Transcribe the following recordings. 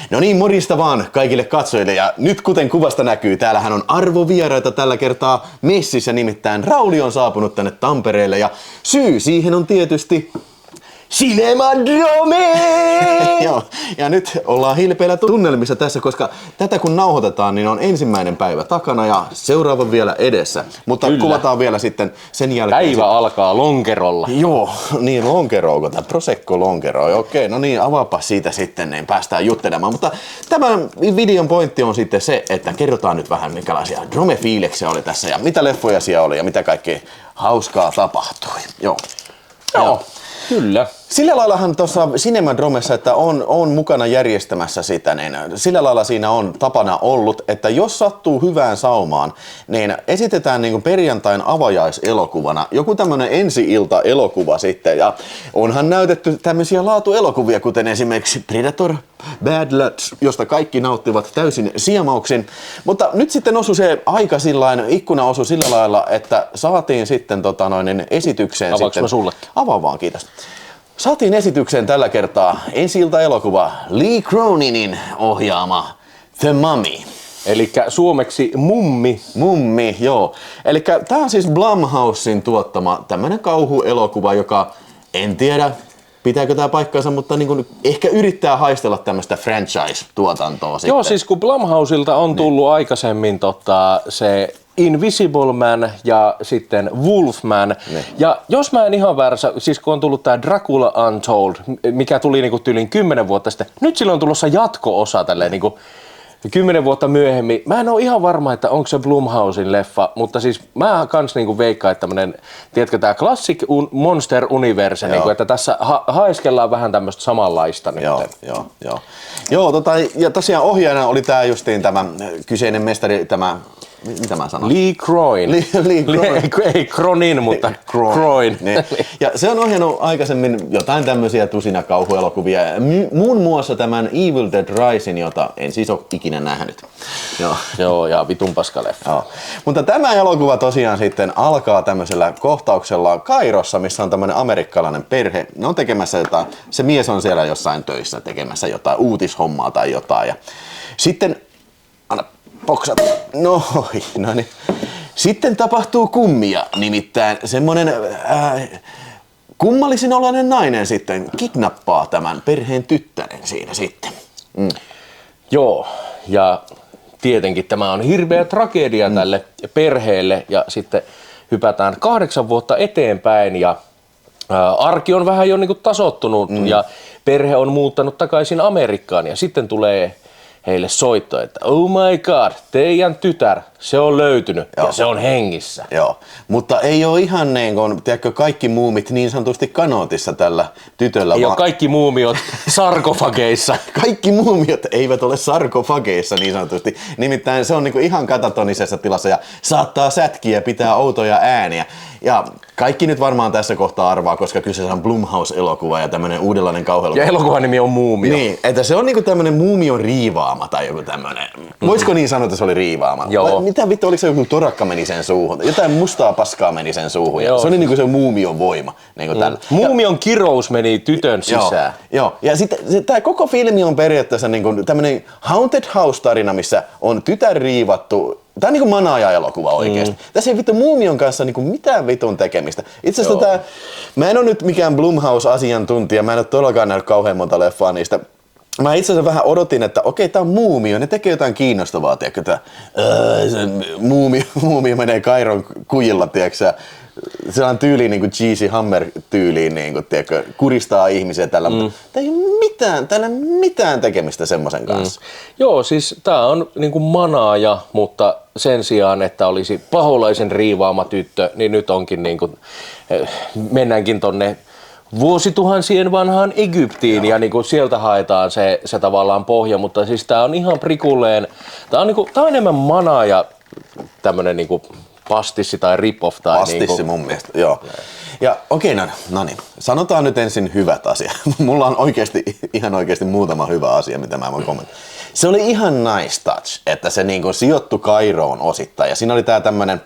No niin, morjesta vaan kaikille katsojille ja nyt kuten kuvasta näkyy, täällähän on arvovieraita tällä kertaa messissä, nimittäin Rauli on saapunut tänne Tampereelle ja syy siihen on tietysti Cinemadrome! Joo, ja nyt ollaan hilpeillä tunnelmissa tässä, koska tätä kun nauhoitetaan, niin on ensimmäinen päivä takana ja seuraava vielä edessä. Mutta kyllä, kuvataan vielä sitten sen jälkeen. Päivä alkaa lonkerolla. Joo, niin lonkero, onko tämä Prosecco lonkero? Okei, no niin, avaapa siitä sitten, niin päästään juttelemaan. Mutta tämän videon pointti on sitten se, että kerrotaan nyt vähän minkälaisia Drome-fiiliksiä oli tässä ja mitä leffoja siellä oli ja mitä kaikkea hauskaa tapahtui. Joo. Joo. Kyllä. Sillä laillahan tuossa Cinemadromessa, että on mukana järjestämässä sitä, niin sillä lailla siinä on tapana ollut, että jos sattuu hyvään saumaan, niin esitetään niin kuin perjantain avajaiselokuvana joku tämmönen ensi-ilta-elokuva sitten. Ja onhan näytetty tämmöisiä laatuelokuvia, kuten esimerkiksi Predator, Bad Lads, josta kaikki nauttivat täysin siemauksin. Mutta nyt sitten osui se aika sillain, ikkuna osui sillä lailla, että saatiin sitten esitykseen. Avaanko mä sullekin? Avaa vaan, kiitos. Saatiin esitykseen tällä kertaa ensi-ilta-elokuva Lee Croninin ohjaama The Mummy. Elikkä suomeksi Mummi. Mummi, joo. Elikkä tää on siis Blumhousen tuottama tämmönen kauhuelokuva, joka en tiedä pitääkö tää paikkaansa, mutta niin kun ehkä yrittää haistella tämmöistä franchise-tuotantoa sitten. Joo, siis kun Blumhouselta on tullut aikaisemmin se Invisible Man ja sitten Wolfman. Ja jos mä en ihan väärässä, siis kun on tullut tää Dracula Untold, mikä tuli niinku tyyliin 10 vuotta sitten, nyt sillä on tulossa jatko-osa tälleen niinku 10 vuotta myöhemmin. Mä en oo ihan varma, että onko se Blumhousen leffa, mutta siis mä kans niinku veikkaan, että tämmönen, tiedätkö, tää Classic Monster Universe, niinku, että tässä haiskellaan vähän tämmöstä samanlaista nyt. Joo, ja tosiaan ohjaajana oli tää justiin tämä kyseinen mestari, tämä mitä mä sanon? Lee Cronin. Ei Cronin, mutta Cronin. Niin. Ja se on ohjannut aikaisemmin jotain tämmöisiä tusina kauhuelokuvia. Muun muassa tämän Evil Dead Rising, jota en siis ole ikinä nähnyt. Joo, ja vitun paskaleffa. Joo. Mutta tämä elokuva tosiaan sitten alkaa tämmöisellä kohtauksella Kairossa, missä on tämmöinen amerikkalainen perhe. Ne on tekemässä jotain, se mies on siellä jossain töissä tekemässä jotain uutishommaa tai jotain. Ja sitten boksat. No niin. Sitten tapahtuu kummia, nimittäin semmonen kummallisen oloinen nainen sitten kidnappaa tämän perheen tyttären siinä sitten. Joo, ja tietenkin tämä on hirveä tragedia tälle perheelle ja sitten hypätään 8 vuotta eteenpäin ja arki on vähän jo niinku tasoittunut ja perhe on muuttanut takaisin Amerikkaan ja sitten tulee heille soitto, että oh my god, teidän tytär, se on löytynyt ja se on hengissä. Joo, mutta ei ole ihan niin kuin, tiedätkö, kaikki muumit niin sanotusti kanootissa tällä tytöllä. Ei ole kaikki muumiot sarkofageissa. Kaikki muumiot eivät ole sarkofageissa niin sanotusti. Nimittäin se on niin kuin ihan katatonisessa tilassa ja saattaa sätkiä, pitää outoja ääniä. Ja kaikki nyt varmaan tässä kohtaa arvaa, koska kyseessä on Blumhouse-elokuva ja tämmönen uudenlainen kauhuelokuva. Ja elokuvan nimi on Muumio. Niin, että se on niinku tämmönen muumion riivaama tai joku tämmönen. Voisiko niin sanoa, että se oli riivaama? Joo. Mitä vittu, oliko se joku torakka meni sen suuhun? Jotain mustaa paskaa meni sen suuhun. Ja se oli niinku se muumion voima. Niinku tällä. Muumion kirous meni tytön sisään. Joo. Ja sitten tää koko filmi on periaatteessa niinku tämmönen haunted house-tarina, missä on tytär riivattu. Tää on niinku manaaja-elokuva oikeesti. Tässä ei vittu muumion kanssa niinku mitään vitun tekemistä. Itse asiassa mä en oo nyt mikään Blumhouse-asiantuntija, mä en oo todellakaan nähnyt kauhean monta leffaa niistä. Mä itse asiassa vähän odotin, että okei, tää on muumio, ne tekee jotain kiinnostavaa, tiedätkö, tää muumio menee Kairon kujilla, tiedätkö, se on tyyliin niinku cheesy Hammer tyyliin, niinku, tiedätkö, kuristaa ihmisiä tällä, mutta täällä ei mitään tekemistä semmoisen kanssa. Joo, siis tää on niinku manaaja, mutta sen sijaan, että olisi paholaisen riivaama tyttö, niin nyt onkin niinku, mennäänkin tonne vuosituhansien vanhaan Egyptiin ja niinku sieltä haetaan se tavallaan pohja, mutta siis tää on ihan prikulleen, tää on enemmän manaaja, tämmönen niinku pastissi tai rip-off tai pastissi niinku mun mielestä, joo. Ja okei, no niin. Sanotaan nyt ensin hyvät asiat. Mulla on ihan oikeasti muutama hyvä asia, mitä mä voin kommentoida. Se oli ihan nice touch, että se niinku sijoittui Kairoon osittain. Ja siinä oli tää tämmönen,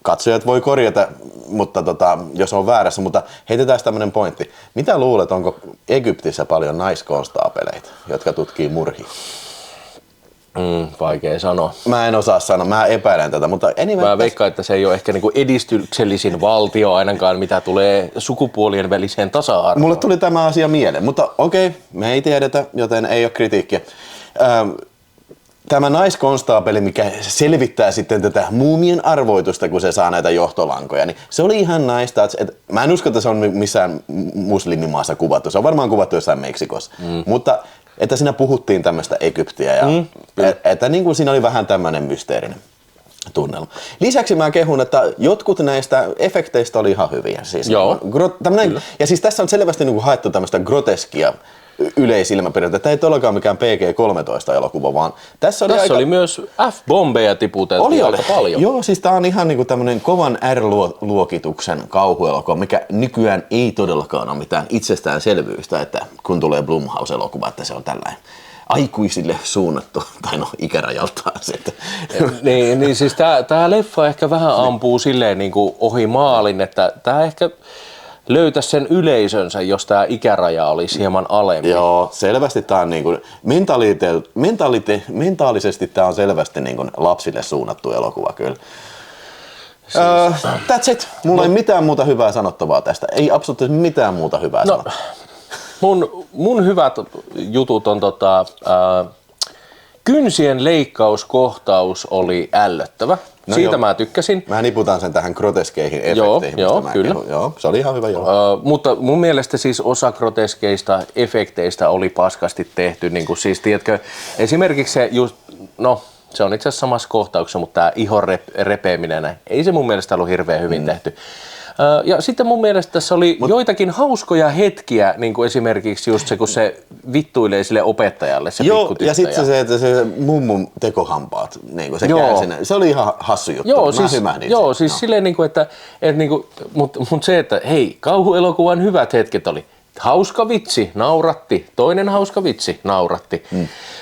katsojat voi korjata, mutta jos on väärässä, mutta heitetään tämmöinen pointti. Mitä luulet, onko Egyptissä paljon naiskonstaapeleita, jotka tutkii murhia? Vaikea sanoa. Mä en osaa sanoa, mä epäilen tätä, mutta Mä veikkaan, että se ei ole ehkä niinku edistyksellisin valtio ainakaan, mitä tulee sukupuolien väliseen tasa-arvoon. Mulle tuli tämä asia mieleen, mutta okei, me ei tiedetä, joten ei ole kritiikkiä. Tämä naiskonstaapeli, mikä selvittää sitten tätä muumien arvoitusta, kun se saa näitä johtolankoja, niin se oli ihan nice touch. Mä en usko, että se on missään muslimimaassa kuvattu. Se on varmaan kuvattu jossain Meksikossa. Mutta että siinä puhuttiin tämmöistä Egyptiä ja että niin kuin siinä oli vähän tämmöinen mysteerinen tunnelma. Lisäksi mä kehun, että jotkut näistä efekteistä oli ihan hyviä. Siis ja siis tässä on selvästi niin kuin haettu tämmöistä groteskia yleisilmäpiirteitä. Tämä ei todellakaan mikään PG-13-elokuva, vaan tässä oli myös F-bombeja tiputeltiin aika paljon. Joo, siis tää on ihan niinku tämmönen kovan R-luokituksen kauhuelokuva, mikä nykyään ei todellakaan ole mitään itsestäänselvyystä, että kun tulee Blumhouse-elokuva, että se on tällainen aikuisille suunnattu, tai no ikärajaltaan sitten. niin siis tää leffa ehkä vähän ampuu silleen niinku ohi maalin, että tää ehkä löytäisi sen yleisönsä, jos tämä ikäraja olisi hieman alempi. Joo, selvästi tämä on niinku, mentaalisesti tämä on selvästi niinku lapsille suunnattu elokuva kyllä. That's it. Mulla ei mitään muuta hyvää sanottavaa tästä. Ei absoluuttisesti mitään muuta hyvää sanottavaa. Mun hyvät jutut on kynsien leikkauskohtaus oli ällöttävä. Siitä mä tykkäsin. Mä niputan sen tähän groteskeihin efekteihin. Joo, kyllä. Joo, se oli ihan hyvä. Mutta mun mielestä siis osa groteskeista efekteistä oli paskasti tehty. Niin kuin siis, tiedätkö, esimerkiksi se just, se on itse asiassa samassa kohtauksessa, mutta tämä ihon repeäminen, ei se mun mielestä ollut hirveän hyvin tehty. Ja sitten mun mielestä tässä oli joitakin hauskoja hetkiä, niin kuin esimerkiksi just se, kun se vittuilee sille opettajalle, se pikkutyttö. Ja sitten se mummun tekohampaat, niin kuin se käy sinne. Se oli ihan hassu juttu. Siis silleen, niin kuin, että niin kuin, mutta se, että hei, kauhuelokuvan hyvät hetket oli. Hauska vitsi, nauratti. Toinen hauska vitsi, nauratti.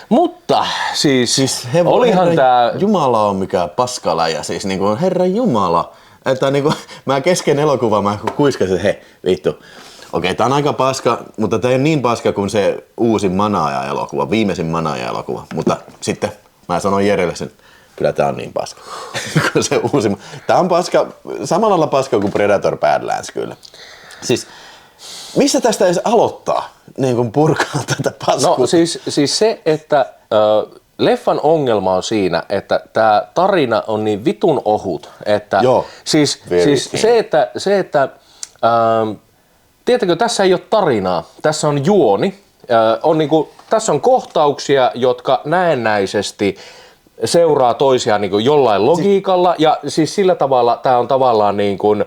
Mutta siis olihan tää... Jumala on mikä paskaläjä, siis niin kuin Herra Jumala. Että niinku, mä kesken elokuvaa mä kuiskasin, että hei, vittu. Okei, tää on aika paska, mutta tää ei ole niin paska kuin se uusi Manaaja-elokuva, viimeisin Manaaja-elokuva. Mutta sitten mä sanoin Jerelle sen, kyllä tää on niin paska. Se uusi. Tää on paska, samalla lailla paska kuin Predator Badlands kyllä. Siis, missä tästä edes aloittaa, niin kun purkaa tätä paskua? No siis se, että... leffan ongelma on siinä, että tämä tarina on niin vitun ohut, että siis se, että tiedätkö, tässä ei ole tarinaa, tässä on juoni, tässä on kohtauksia, jotka näennäisesti seuraa toisiaan niin kuin jollain logiikalla ja siis sillä tavalla tämä on tavallaan niin kuin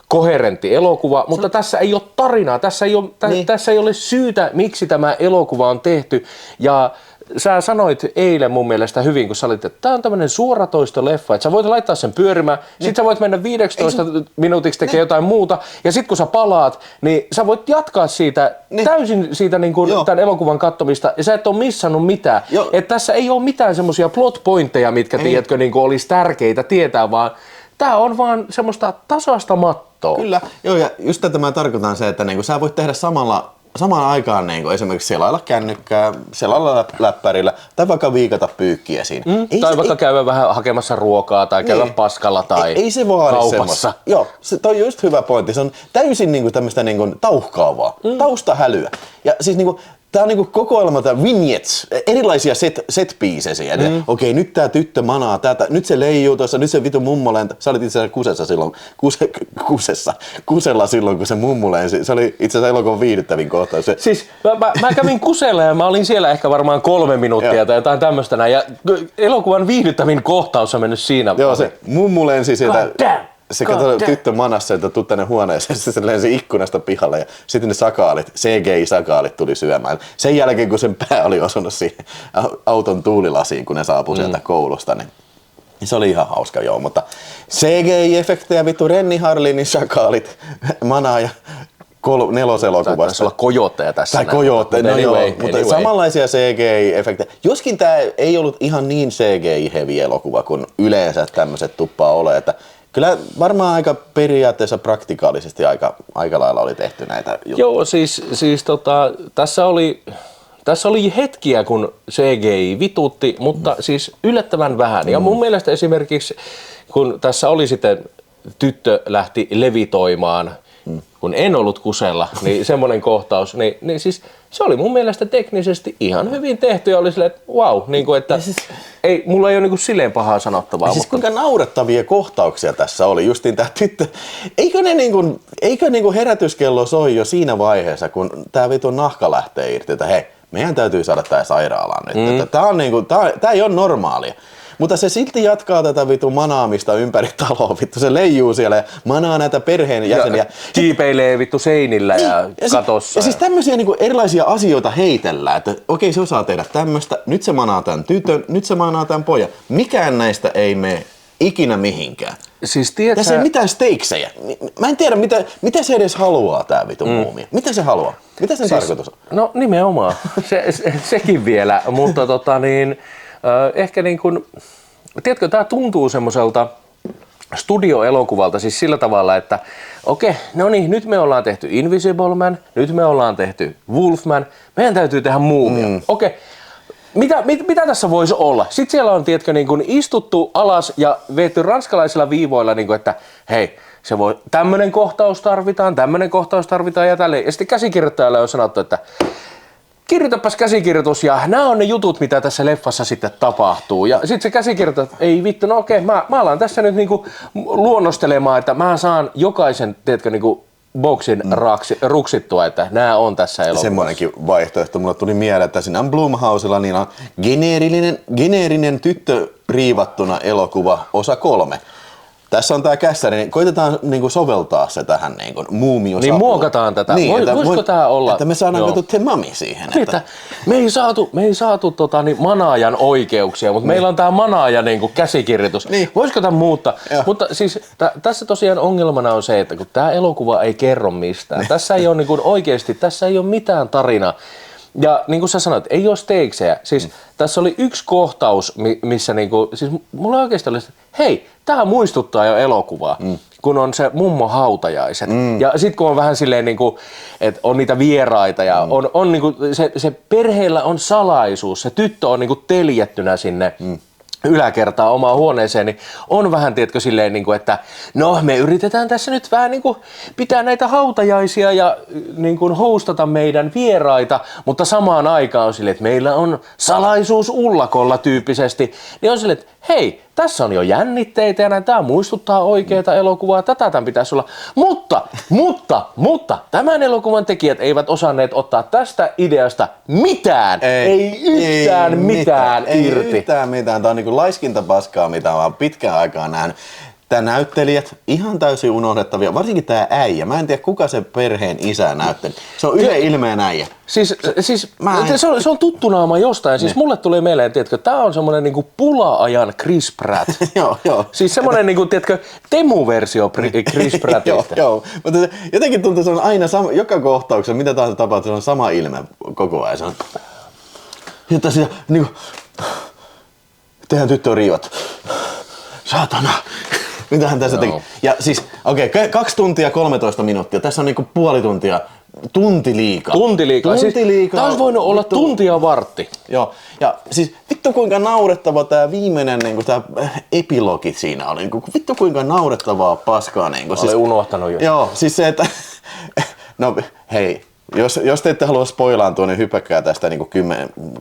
koherentti elokuva, mutta tässä ei ole tarinaa, tässä ei ole syytä, miksi tämä elokuva on tehty ja sä sanoit eilen mun mielestä hyvin, kun sä olit, että tää on tämmönen suoratoisto leffa, että sä voit laittaa sen pyörimään, sit sä voit mennä 15 minuutiksi tekemään jotain muuta, ja sit kun sä palaat, niin sä voit jatkaa siitä, täysin siitä niin kuin tämän elokuvan katsomista, ja sä et ole missannut mitään. Että tässä ei ole mitään semmosia plot pointteja, mitkä tiedätkö, niin kuin olisi tärkeitä tietää, vaan tää on vaan semmoista tasaista mattoa. Kyllä, joo, ja just tätä mä tarkoitan se, että niinku sä voit tehdä samaan aikaan niin kuin esimerkiksi selailla kännykkää, selailla läppärillä tai vaikka viikata pyykkiä siinä. Tai vaikka käydä vähän hakemassa ruokaa tai käydä paskalla tai ei se vaadi kaupassa. Joo, se on just hyvä pointti. Se on täysin niin kuin tämmöistä niin kuin tauhkaavaa, taustahälyä. Ja siis niin kuin, tää on niinku kokoelma vignettes, erilaisia set-piecesiä. Okei, nyt tää tyttö manaa tätä, nyt se leijuu tuossa, nyt se vitu mummo lentää. Sä olit itse asiassa kusella silloin, kun se mummo lensi. Se oli itse asiassa elokuvan viihdyttävin kohtaus. Siis mä kävin kusella ja mä olin siellä ehkä varmaan 3 minuuttia tai jotain tämmöistä näin. Ja elokuvan viihdyttävin kohtaus on mennyt siinä. Joo, se mummo lensi sieltä. Se katsoi tyttö manassa, että tuu tänne huoneeseen, se lensi ikkunasta pihalle ja sitten ne CGI-sakaalit tuli syömään. Sen jälkeen, kun sen pää oli osunut siihen auton tuulilasiin, kun ne saapui sieltä koulusta, niin se oli ihan hauska, joo, mutta CGI-efektejä, vittu Renny Harlinin sakaalit, Mana ja 4-elokuvasta. Taisi olla kojootteja tässä. Tai kojootteja, mutta samanlaisia CGI-efektejä. Joskin tämä ei ollut ihan niin CGI-heavy elokuva, kun yleensä tämmöiset tuppaa olemaan, että Kyllä varmaan aika periaatteessa praktikaalisesti aika lailla oli tehty näitä juttuja. Joo, siis tässä oli hetkiä, kun CGI vitutti, mutta siis yllättävän vähän. Ja mun mielestä esimerkiksi, kun tässä oli sitten tyttö lähti levitoimaan, kun en ollut kusella, niin semmoinen kohtaus, niin siis se oli mun mielestä teknisesti ihan hyvin tehty ja oli silleen, että wow, niin kuin, että mulla ei ole niin kuin silleen pahaa sanottavaa. Siis kuinka naurettavia kohtauksia tässä oli, justiin tää tyttö. Eikö herätyskello soi jo siinä vaiheessa, kun tää vitun nahka lähtee irti, että hei, meidän täytyy saada tää sairaalaan nyt. Että tää ei ole normaalia. Mutta se silti jatkaa tätä vitun manaamista ympäri taloa, vittu se leijuu siellä ja manaa näitä perheen jäseniä. Kiipeilee vittu seinillä ja katossa. Ja siis tämmöisiä niinku erilaisia asioita heitellään, että okei, se osaa tehdä tämmöistä, nyt se manaa tämän tytön, nyt se manaa tämän pojan. Mikään näistä ei mene ikinä mihinkään. Siis tiedätkö... Tässä ei mitään steiksejä. Mä en tiedä, mitä se edes haluaa tää vitun muumia. Mitä se haluaa? Mitä sen tarkoitus on? No nimenomaan, sekin vielä, mutta ehkä niin kuin, tiedätkö, tää tuntuu semmoiselta studioelokuvalta siis sillä tavalla, että okei, no niin, nyt me ollaan tehty Invisible Man, nyt me ollaan tehty Wolfman, meidän täytyy tehdä Muumia. Okei, mitä tässä voisi olla? Sitten siellä on, tiedätkö, niin kuin istuttu alas ja veetty ranskalaisilla viivoilla, niin kuin, että hei, tämmönen kohtaus tarvitaan ja tälleen. Ja sitten käsikirjoittajalle on sanottu, että kirjoitapas käsikirjoitus ja nämä on ne jutut, mitä tässä leffassa sitten tapahtuu. Ja sitten se käsikirjoittaja, ei vittu, no okei, mä alan tässä nyt niinku luonnostelemaan, että mä saan jokaisen, tiedätkö, niinku boksin ruksittua, että nämä on tässä elokuvassa. Semmoinenkin vaihtoehto mulle tuli mieleen, että siinä on Blumhousella niin on geneerinen tyttö riivattuna elokuva osa 3. Tässä on tää kässäri, niin koitetaan niinku soveltaa se tähän niinku muumiosapuun. Niin muokataan tätä. Niin, voisiko tää olla? Että me saadaan katsoa The Mummy siihen. Että me ei saatu manaajan oikeuksia, mutta meillä on tää manaaja niinku käsikirjoitus. Niin. Voisiko tämän muuttaa? Joo. Mutta siis tässä tosiaan ongelmana on se, että kun tää elokuva ei kerro mistään. Tässä ei ole niinku oikeesti, tässä ei ole mitään tarinaa. Ja niin kuin sä sanoit, ei ole steiksejä. Siis tässä oli yksi kohtaus, missä niinku, siis mulla oikeasti oli, että hei, tää muistuttaa jo elokuvaa, kun on se mummo hautajaiset. Ja sit kun on vähän silleen niinku, että on niitä vieraita ja on niinku, se perheellä on salaisuus, se tyttö on niinku teljettynä sinne yläkertaa omaan huoneeseen, niin on vähän, tiedätkö, silleen, niin kuin, että no, me yritetään tässä nyt vähän niin kuin pitää näitä hautajaisia ja niin kuin hostata meidän vieraita, mutta samaan aikaan on silleen, että meillä on salaisuus ullakolla tyyppisesti, niin on silleen, että hei, tässä on jo jännitteitä ja tämä muistuttaa oikeaa elokuvaa, tätä tämän pitäisi olla. Mutta tämän elokuvan tekijät eivät osanneet ottaa tästä ideasta mitään, ei yhtään mitään irti. Ei yhtään mitään, tämä on niin kuin laiskinta paskaa, mitä mä oon pitkään aikaa nähnyt. Tämä näyttelijät, ihan täysin unohdettavia, varsinkin tämä äijä. Mä en tiedä, kuka se perheen isä näytteli. Se on yhden ilmeen äijä. Siis se on tuttu naama jostain. Siis mulle tulee mieleen, tiedätkö, tää on semmonen niinku pula-ajan Chris Pratt. Joo. Siis semmonen niinku, tiedätkö, Temu-versio Chris Prattista. Joo. Mutta jotenkin tuntuu, että se on aina sama, joka kohtauksessa, mitä tahansa tapahtuu, se on sama ilme koko ajan. Se on, jotta sitä niinku, tehdään tyttö riivat. Saatana. Mitähän tässä teki? Ja siis, 2 tuntia 13 minuuttia. Tässä on niinku puoli tuntia. Tunti liikaa. Tää olisi voinut olla tuntia vartti. Joo. Ja siis vittu kuinka naurettava tää viimeinen niinku tää epilogi siinä oli. Vittu kuinka naurettavaa paskaa niinku. Olen unohtanut jo. Joo, siis se, että no hei. Jos te ette halua spoilaantua, niin hypäkkää tästä niinku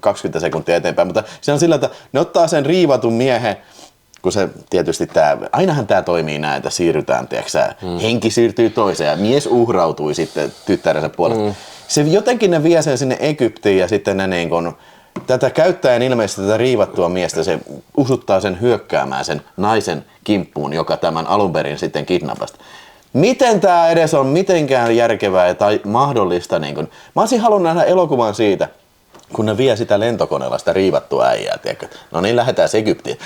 20 sekuntia eteenpäin. Mutta se on sillä, että ne ottaa sen riivatun miehen, kun se tietysti ainahan tää toimii näin, että siirrytään, tiiäksä, henki siirtyy toiseen ja mies uhrautui sitten tyttärensä puolesta. Se jotenkin ne vie sen sinne Egyptiin ja sitten ne niin kun, tätä käyttäen ilmeisesti tätä riivattua miestä, se usuttaa sen hyökkäämään sen naisen kimppuun, joka tämän alunperin sitten kidnappasi. Miten tää edes on mitenkään järkevää tai mahdollista? Niin kun, mä olisin halunnut nähdä elokuvan siitä, kun ne vie sitä lentokoneella sitä riivattua äijää, tiedätkö? No niin, lähdetään Egyptiin.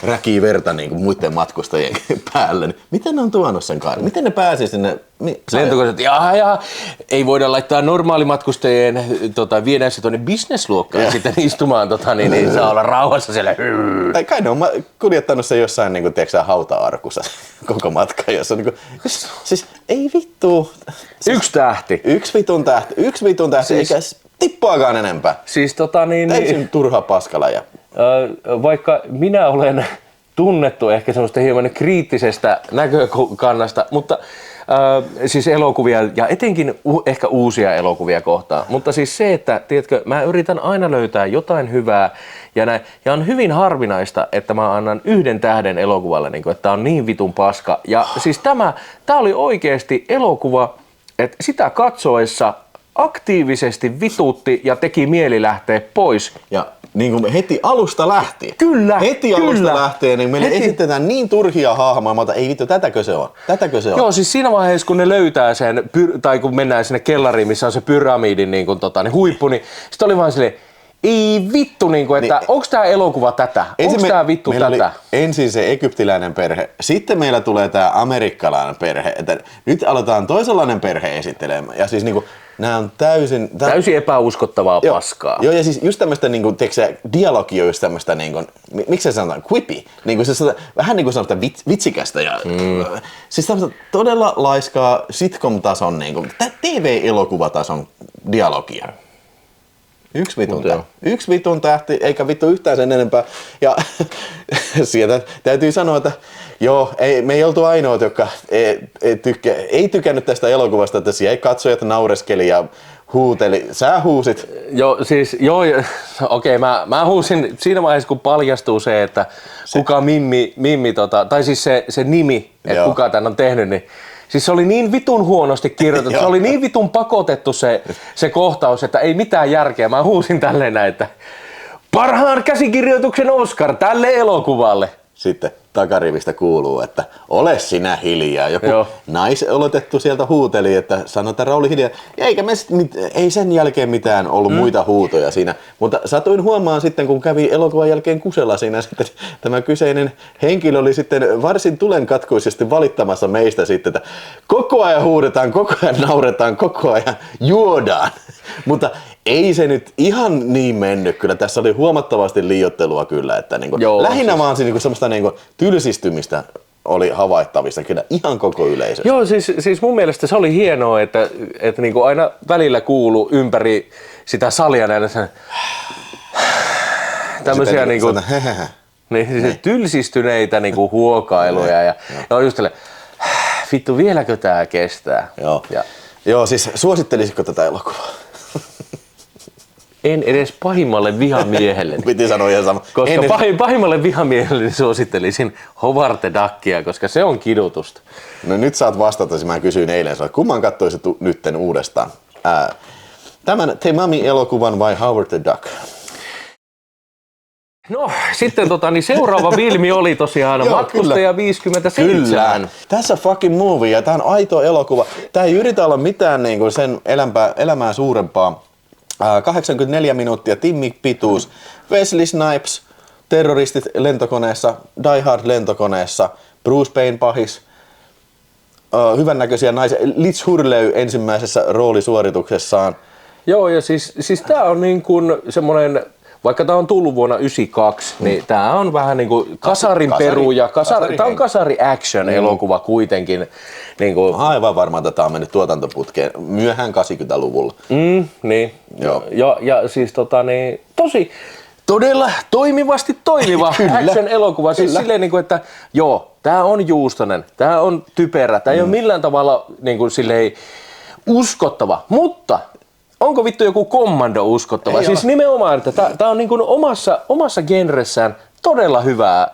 Räkii verta niin kuin muiden matkustajien päälle. Miten ne on tuonut sen kaaren? Miten ne pääsi sinne? Lentokoneet, ja ei voida laittaa normaalimatkustajien viedään se tuonne business-luokkaan sitten istumaan, niin saa olla rauhassa siellä. Tai kai ne on kuljettanut se jossain niin kuin, tiedätkö, hauta-arkussa koko matka, jossa niin kuin, siis ei vittu. Siis, 1 tähti. 1 vitun tähti, siis, eikä tippuakaan enempää. Siis täysin turha paskalaja. Vaikka minä olen tunnettu ehkä semmoista hieman kriittisestä näkökannasta, mutta siis elokuvia ja etenkin ehkä uusia elokuvia kohtaan. Mutta siis se, että tiedätkö, mä yritän aina löytää jotain hyvää ja näin. Ja on hyvin harvinaista, että mä annan 1 tähden elokuvalle, niin kuin, että tää on niin vitun paska. Ja siis tää oli oikeesti elokuva, että sitä katsoessa aktiivisesti vitutti ja teki mieli lähteä pois. Ja niin kuin heti alusta lähtien. Kyllä, heti alusta lähtien, niin meille esitetään niin turhia hahmoja, mutta ei vittu, tätäkö se on? Joo, siis siinä vaiheessa, kun ne löytää sen, tai kun mennään sinne kellariin, missä on se pyramidin niin huippu, niin sitten oli vaan silleen, ei vittu, että niin, onks tää elokuva tätä? Onks tää vittu tätä? Oli ensin se egyptiläinen perhe, sitten meillä tulee tää amerikkalainen perhe, että nyt aletaan toisenlainen perhe esittelemään. Ja siis niinku, nää on täysin epäuskottavaa paskaa. Joo, ja siis just tämmöstä niinku, dialogi on just tämmöstä niinku, miksi se sanotaan, quippy, niinku se vähän niinku semmoista vitsikästä ja siis tämmöstä todella laiskaa sitcom-tason niinku, TV-elokuvatason dialogia. 1 vitun tähti, eikä vittu yhtään sen enempää. Ja sieltä täytyy sanoa, että joo, me ei oltu ainoat, jotka ei tykännyt tästä elokuvasta, että siellä katsojat naureskeli ja huuteli. Sä huusit. Okei, mä huusin siinä vaiheessa, kun paljastuu se, että kuka Mimmi tai siis se nimi, että kuka tän on tehnyt, niin siis se oli niin vitun huonosti kirjoitettu, se oli niin vitun pakotettu se kohtaus, että ei mitään järkeä. Mä huusin tälleen näin, että parhaan käsikirjoituksen Oscar tälle elokuvalle. Sitten takarivistä kuuluu, että ole sinä hiljaa. Joku naiselotettu sieltä huuteli, että sano, että Rauli hiljaa. Ja ei sen jälkeen mitään ollut muita huutoja siinä. Mutta satuin huomaan sitten, kun kävi elokuvan jälkeen kusella siinä, sitten tämä kyseinen henkilö oli sitten varsin tulenkatkuisesti valittamassa meistä sitten, että koko ajan huudetaan, koko ajan nauretaan, koko ajan juodaan. Mutta ei se nyt ihan niin mennyt. Kyllä tässä oli huomattavasti liioittelua kyllä, että niinku, lähinnä vaan niinku semmoista niinku tylsistymistä oli havaittavissa kyllä ihan koko yleisössä. Joo, siis mun mielestä se oli hienoa, että niinku aina välillä kuului ympäri sitä salia näitä tämmöisiä niinku tylsistyneitä niinku huokailuja ja just tälle, vittu vieläkö tää kestää? Joo, siis suosittelisitko tätä elokuvaa? En edes pahimmalle vihamiehelle. Piti sanoa ihan sama. Koska pahimmalle vihamiehelle suosittelisin Howard the Duckia, koska se on kidutusta. No nyt saat vastata, mä kysyin eilen, kumman katsoisit nytten uudestaan? Tämän The Mummy-elokuvan vai Howard the Duck? No sitten niin seuraava filmi oli tosiaan Matkustaja 57. Kyllä. Tässä fucking movie ja tää on aito elokuva. Tää ei yritä olla mitään niinku sen elämää suurempaa. 84 minuuttia pituus. Wesley Snipes, terroristit lentokoneessa, Die Hard lentokoneessa, Bruce Payne pahis, hyvännäköisiä naisia, Liz Hurley ensimmäisessä roolisuorituksessaan. Joo, ja siis tää on niin kuin semmonen, vaikka tää on tullut vuonna 1992, niin tää on vähän niinku kasarin peru ja tää on kasari action elokuva kuitenkin. Niinku. Aivan varmaan, että tää on mennyt tuotantoputkeen myöhään 80-luvulla. Niin. Joo. Ja siis todella toimivasti toimiva action elokuva. Siis silleen niinku, että tää on juustonen, tää on typerä, tää ei ole millään tavalla niinku silleen uskottava, mutta onko vittu joku Commando uskottava? Ei siis nimenomaan, että tää on niinku omassa genressään todella hyvää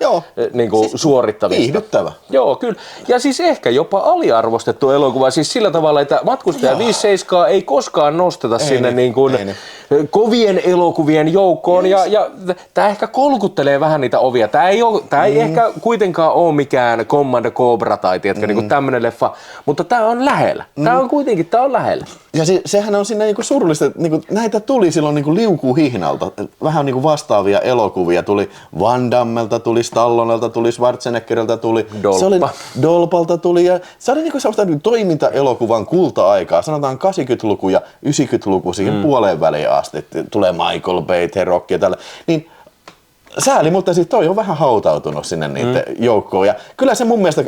niinku suorittamista. Viihdyttävä. Joo, kyllä. Ja siis ehkä jopa aliarvostettu elokuva, siis sillä tavalla, että Matkustaja 57 ei koskaan nosteta sinne niin kuin kovien elokuvien joukkoon ja tää ehkä kolkuttelee vähän niitä ovia. Tää ei ehkä kuitenkaan ole mikään Commando Cobra tai tiedätkö, niinku tämmönen leffa, mutta tää on lähellä. Tää on kuitenkin, tää on lähellä. Ja sehän on siinä niinku surullista, että niinku näitä tuli silloin niinku liukuhihnalta. Vähän niinku vastaavia elokuvia tuli Van Dammelta, tuli Stallonelta, tuli Schwarzeneggeriltä, tuli Dolpalta tuli. Ja se oli niinku sellaista niinku toimintaelokuvan kulta-aikaa. Sanotaan 80-luku ja 90-luku siihen puoleen väliin asti. Tulee Michael Bay, The Rock ja tällä. Niin sääli, mutta siis toi on vähän hautautunut sinne niiden joukkoon. Ja kyllä se mun mielestä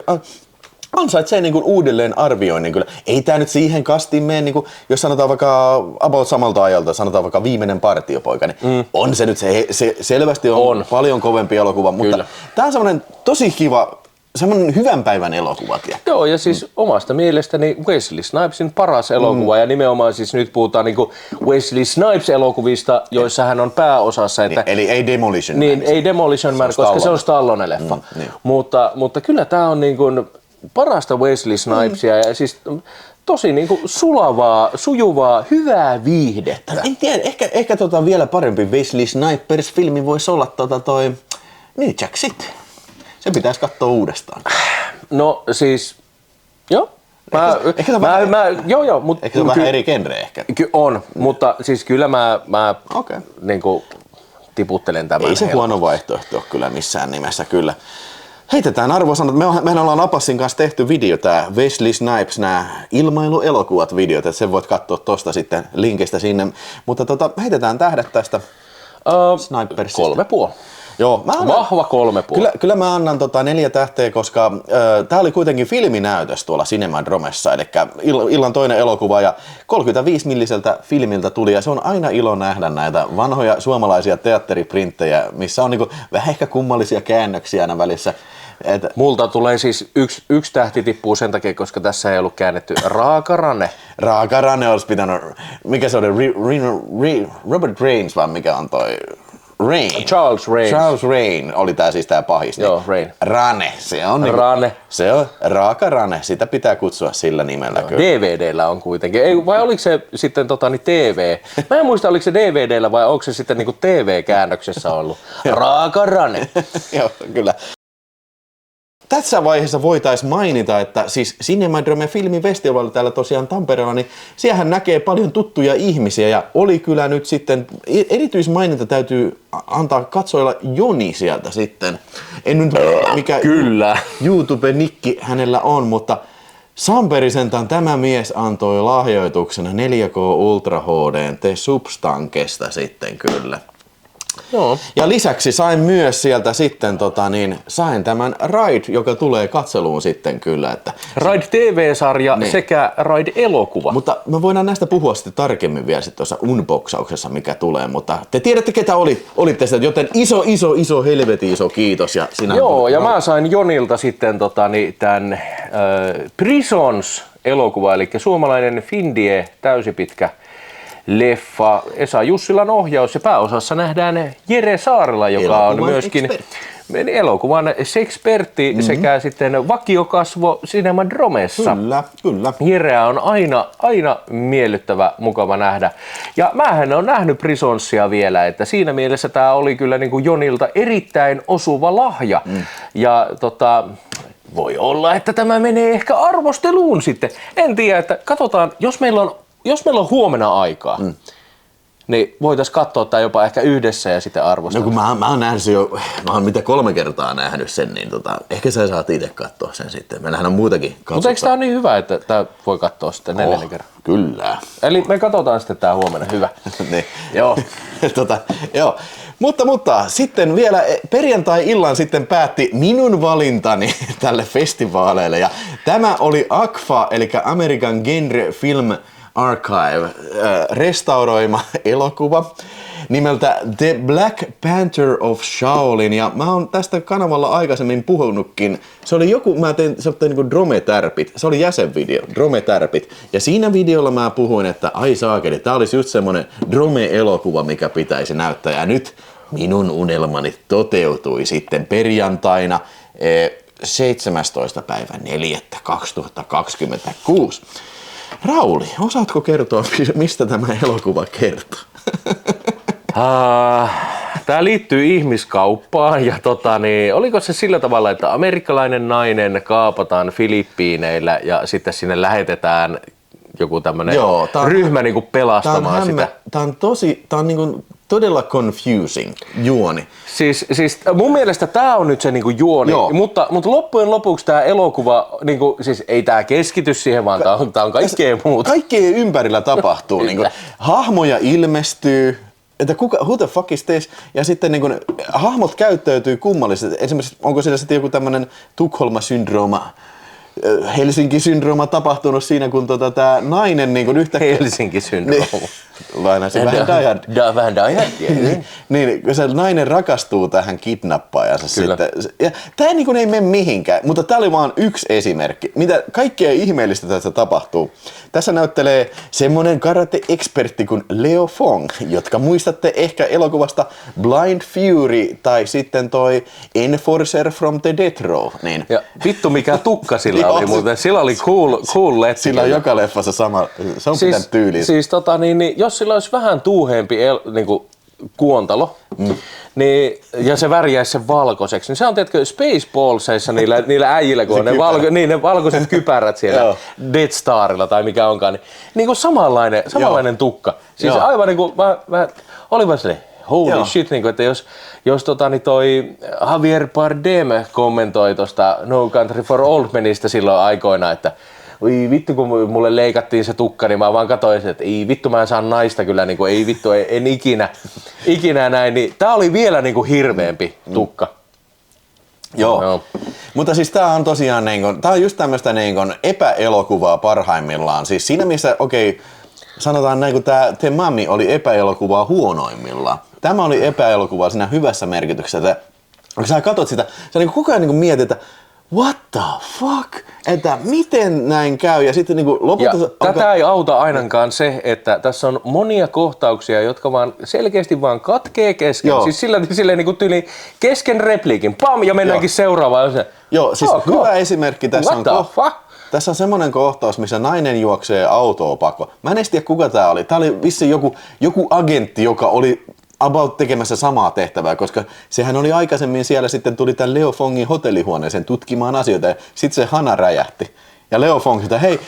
ansaitsee niinku uudelleen arvioinnin kyllä. Ei tää nyt siihen kastiin mene, niinku, jos sanotaan vaikka about samalta ajalta, sanotaan vaikka Viimeinen partiopoika, niin on se nyt, se selvästi on paljon kovempi elokuva, mutta kyllä. Tää on semmonen tosi kiva, semmonen hyvän päivän elokuva. Joo, ja siis omasta mielestäni Wesley Snipesin paras elokuva, ja nimenomaan siis nyt puhutaan niinku Wesley Snipes-elokuvista, joissa hän on pääosassa. Että, eli ei Demolition Man. Niin, ei Demolition Man, koska se on Stallone-leffa. Niin. Mutta kyllä tää on niinku parasta Wesley Snipesia ja siis tosi niinku sulavaa, sujuvaa, hyvää viihdettä. En tiedä, ehkä vielä parempi Wesley Snipers-filmi voisi olla toi Nunchucksit. Se pitäisi katsoa uudestaan. No siis, joo. Ehkä se on vähän eri genre ehkä. On, mutta siis kyllä mä niinku tiputtelen tämän. Ei se huono vaihtoehto ole kyllä missään nimessä kyllä. Heitetään arvosanat. Mehän ollaan Apassin kanssa tehty video, tää Wesley Snipes, nämä ilmailuelokuvat videot, että sen voit katsoa tosta sitten linkistä sinne. Mutta heitetään tähdet tästä Snipersista. 3,5. Joo, vahva 3,5. Kyllä mä annan 4 tähteä, koska tää oli kuitenkin filminäytös tuolla Cinemadromessa, eli illan toinen elokuva ja 35 milliseltä filmiltä tuli ja se on aina ilo nähdä näitä vanhoja suomalaisia teatteriprinttejä, missä on niinku vähän ehkä kummallisia käännöksiä aina välissä. Multa tulee siis yksi tähti tippuu sen takia, koska tässä ei ollut käännetty Raakarane. Raakarane olisi pitänyt, mikä se oli, Robert Rains vai mikä on toi? Rain. Charles Rain oli tää pahis. Joo, Rain. Rane. Se on Rane. Se on raaka Rane. Sitä pitää kutsua sillä nimellä kyllä. DVD:llä on kuitenkin. Ei, vai oliko se sitten TV? Mä en muista, oliko se DVD:llä vai onko se sitten niinku TV-käännöksessä ollut. Raaka Rane. Joo, kyllä. Tässä vaiheessa voitaisiin mainita, että siis Cinemadrome Filmifestival täällä tosiaan Tampereella, niin siellähän näkee paljon tuttuja ihmisiä ja oli kyllä nyt sitten, erityismaininta täytyy antaa katsoilla Joni sieltä sitten. En nyt mikä kyllä. YouTube-nikki hänellä on, mutta Samperi sentään tämä mies antoi lahjoituksena 4K Ultra HD The Substankesta sitten kyllä. Joo. Ja lisäksi sain myös sieltä sitten sain tämän Ride, joka tulee katseluun sitten kyllä. Että Ride TV-sarja sekä Ride elokuva. Mutta me voidaan näistä puhua sitten tarkemmin vielä sitten tuossa unboxauksessa, mikä tulee. Mutta te tiedätte, ketä olitte sitä, joten iso helvetin iso kiitos. Ja joo, ja mä sain Jonilta sitten tämän Prisons elokuva, eli suomalainen Findie täysipitkä leffa, Esa Jussilan ohjaus ja pääosassa nähdään Jere Saarela, joka on myöskin elokuvan sekspertti sekä sitten vakiokasvo Cinemadromessa. Kyllä. Jereä on aina miellyttävä, mukava nähdä. Ja mähän on nähnyt Prisonsia vielä, että siinä mielessä tää oli kyllä niin kuin Jonilta erittäin osuva lahja. Ja voi olla, että tämä menee ehkä arvosteluun sitten. En tiedä, että katsotaan, jos meillä on huomenna aikaa, niin voitaisiin katsoa tämä jopa ehkä yhdessä ja sitten arvostella. No kun mä oon nähnyt sen jo, mä oon 3 kertaa nähnyt sen, niin ehkä sä saat itse katsoa sen sitten. Meillähän on muutakin katsottavaa. Mutta eikö tää ole niin hyvä, että tää voi katsoa sitten 4 kertaa? Kyllä. Eli me katsotaan sitten tää huomenna, hyvä. Niin. Joo. Joo. Mutta sitten vielä perjantai-illan sitten päätti minun valintani tälle festivaaleille. Ja tämä oli AGFA, eli American Genre Film Archive, restauroima elokuva nimeltä The Black Panther of Shaolin, ja mä oon tästä kanavalla aikaisemmin puhunutkin. Se oli mä tein niinku Drome-tärpit, se oli jäsenvideo, Drome-tärpit, ja siinä videolla mä puhuin, että ai saakeli, tää olisi just semmonen Drome-elokuva, mikä pitäisi näyttää, ja nyt minun unelmani toteutui sitten perjantaina 17.4.2026. Rauli, osaatko kertoa, mistä tämä elokuva kertoo? Tämä liittyy ihmiskauppaan ja oliko se sillä tavalla, että amerikkalainen nainen kaapataan Filippiineillä ja sitten sinne lähetetään joku tämmöinen ryhmä niinku pelastamaan sitä? Tämä on niinku todella confusing juoni. Siis mun mielestä tämä on nyt se niinku juoni, mutta loppujen lopuksi tämä elokuva, niinku, siis ei tämä keskity siihen, vaan tämä on kaikkea muuta. Kaikkea ympärillä tapahtuu. Niinku, hahmoja ilmestyy, että who the fuck is this? Ja sitten niin kun, hahmot käyttäytyy kummallisesti. Esimerkiksi onko siellä sitten joku tämmöinen Tukholma-syndrooma, Helsinki-syndrooma tapahtunut siinä, kun tämä nainen niin yhtäkkiä... Helsinki-syndrooma. Lainasin vähän Die Vähän Die Hard. niin, kun se nainen rakastuu tähän kidnappaajansa sitten. Ja tämä niin ei mene mihinkään, mutta tämä oli vain yksi esimerkki. Mitä kaikkea ihmeellistä tässä tapahtuu. Tässä näyttelee semmoinen karate-ekspertti kuin Leo Fong, jotka muistatte ehkä elokuvasta Blind Fury tai sitten toi Enforcer from the Death Row. Niin. Ja vittu mikä tukka sillä oli muuten. Sillä oli cool letti. Sillä on joka leffassa sama, se on pitänyt tyyliin. Siis jos sillä olisi vähän tuuheempi niinku kuontalo, niin, ja se värjäisi sen valkoiseksi, niin se on tietenkin Spaceballsissa niillä äijillä, kun on ne valkoiset kypärät siellä Death Starilla tai mikä onkaan, niin kuin samanlainen tukka. Siis aivan niin kuin, mä olin vaan silleen, holy shit, niin kuin, että jos toi Javier Bardem kommentoi tuosta No Country for Old Menistä silloin aikoina, että oi vittu kun mulle leikattiin se tukka, niin mä vaan katsoin, että ei vittu mä en saa naista kyllä, niin kuin, ei vittu en ikinä näin, niin tää oli vielä niin kuin hirveämpi tukka. Joo. Mutta siis tää on tosiaan tää on just tämmöistä epäelokuvaa parhaimmillaan. Siis siinä missä, sanotaan näin, kun tää The Mummy oli epäelokuvaa huonoimmillaan. Tämä oli epäelokuvaa siinä hyvässä merkityksessä. Kun sä katot sitä, sä koko ajan mietit, että what the fuck? Että miten näin käy? Ja sitten lopulta... Tätä ei auta ainakaan se, että tässä on monia kohtauksia, jotka vaan selkeästi vaan katkee kesken. Joo. Siis sillä tyyli kesken repliikin. Pam! Ja mennäänkin seuraavaan. Joo, siis hyvä esimerkki tässä tässä on semmoinen kohtaus, missä nainen juoksee autoa pakoon. Mä en edes tiedä, kuka tää oli. Tää oli vissiin joku agentti, joka oli about tekemässä samaa tehtävää, koska sehän oli aikaisemmin siellä, sitten tuli tämän Leo Fongin hotellihuoneeseen tutkimaan asioita ja sitten se hana räjähti. Ja Leo Fong sitä, hei,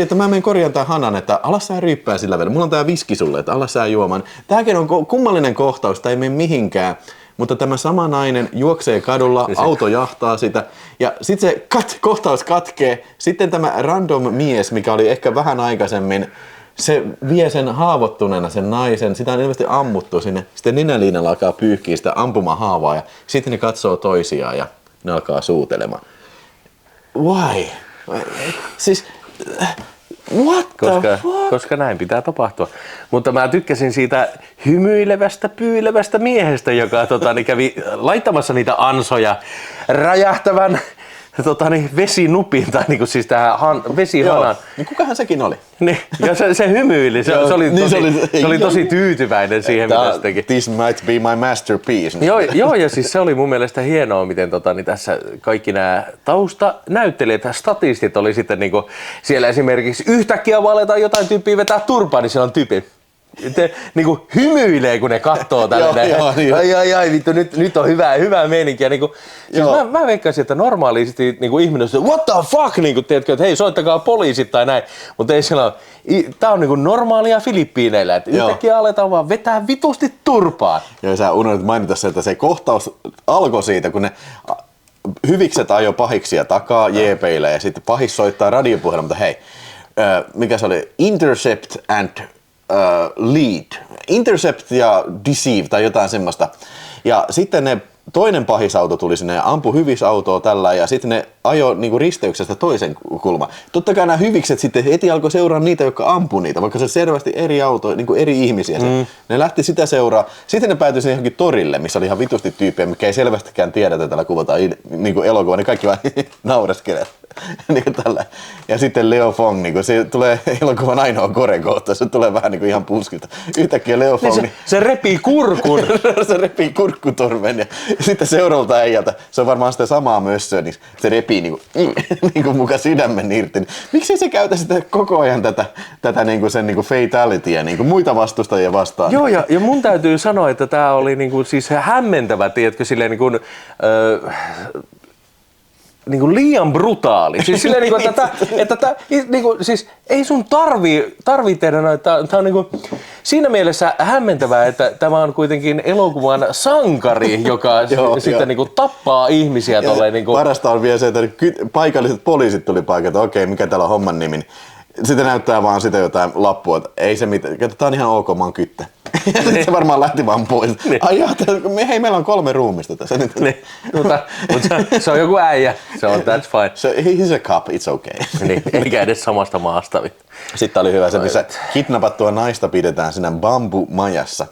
että mä menen korjaan tämän hanan, että alas sä ryyppää sillä välillä. Mulla on tää viski sulle, että alas sä juomaan. Tääkin on kummallinen kohtaus, tää ei mene mihinkään. Mutta tämä sama nainen juoksee kadulla, auto jahtaa sitä ja sitten se kohtaus katkee. Sitten tämä random mies, mikä oli ehkä vähän aikaisemmin, se vie sen haavoittuneena sen naisen, sitä on ilmeisesti ammuttu sinne. Sitten nenäliinalla alkaa pyyhkiä sitä ampumahaavaa ja sitten ne katsoo toisiaan ja ne alkaa suutelemaan. Why? Siis... What the fuck? Koska näin pitää tapahtua. Mutta mä tykkäsin siitä hymyilevästä, pyylevästä miehestä, joka kävi laittamassa niitä ansoja räjähtävän vesinupin tai siis tähän vesihanan. Niin kukahan sekin oli? Niin, ja se hymyili, se oli tosi tyytyväinen siihen, mitä se teki. This might be my masterpiece. Joo, ja siis se oli mun mielestä hienoa, miten tässä kaikki nämä taustanäyttelijät ja statistit oli sitten siellä esimerkiksi yhtäkkiä valetaan jotain tyyppiä vetää turpaan, niin siellä on tyyppi. Niinku hymyilee, kun ne kattoo tälle. Ai, vittu, nyt on hyvää meininkiä. Siis mä veikkaisin, että normaalisti ihminen on what the fuck, tiedätkö, että hei, soittakaa poliisit tai näin. Mutta ei siellä ole. Tää on normaalia Filippiineillä, että yhtäkkiä aletaan vaan vetää vitusti turpaan. Joo, sä unohdit mainita se, että se kohtaus alkoi siitä, kun ne hyvikset ajoi pahiksia takaa jeepeille ja sitten pahis soittaa radiopuhelma, mutta hei, mikä se oli? Intercept and lead. Intercept ja deceive tai jotain semmoista. Ja sitten toinen pahisauto tuli sinne ja ampui hyvisautoa tällä ja sitten ne ajoi risteyksestä toisen kulman. Totta kai nämä hyvikset sitten heti alkoi seuraa niitä, jotka ampui niitä, vaikka se oli selvästi eri auto, eri ihmisiä. Ne lähti sitä seuraa. Sitten ne päätyi sinne johonkin torille, missä oli ihan vitusti tyyppejä, mikä ei selvästikään tiedä, että täällä kuvataan elokuva, niin kaikki vaan naureskelee. Tällä. Ja sitten Leo Fong, se tulee elokuvan ainoa korekohta, se tulee vähän ihan puskilta. Yhtäkkiä Leo Fong... Se repii kurkun. Se repii kurkkutorven ja sitten seuraavalta äijältä, se on varmaan sitä samaa mössöä, niin se repii niinku muka sydämen irti. Miksi se käytä sitä koko ajan tätä niinku sen niinku fatalityä niinku muita vastustajia vastaan? Joo, ja mun täytyy sanoa, että tää oli niinku siis hämmentävä, tiedätkö, silleen niinku, niinku liian brutaali. Siis silleen niinku, että niinku, siis ei sun tarvii tehdä noita. Tää on niinku siinä mielessä hämmentävää, että tämä on kuitenkin elokuvan sankari, joka sitten niinku tappaa ihmisiä tolleen niinku. Parasta on vielä se, että paikalliset poliisit tuli paikalle, että okei, mikä täällä on homman nimi. Sitten näyttää vaan sitä jotain lappua, että ei se mitään, tää on ihan ok, mä oon kyttä. Ja sitten se varmaan lähti vaan pois. Ai jaa, hei, meillä on 3 ruumista tässä. Mutta se on joku äijä, se on that's fine. So, he's a cop, it's okay. Niin, eikä edes samasta maasta. Sitten oli hyvä se, missä kidnappattua naista pidetään siinä bambu-majassa.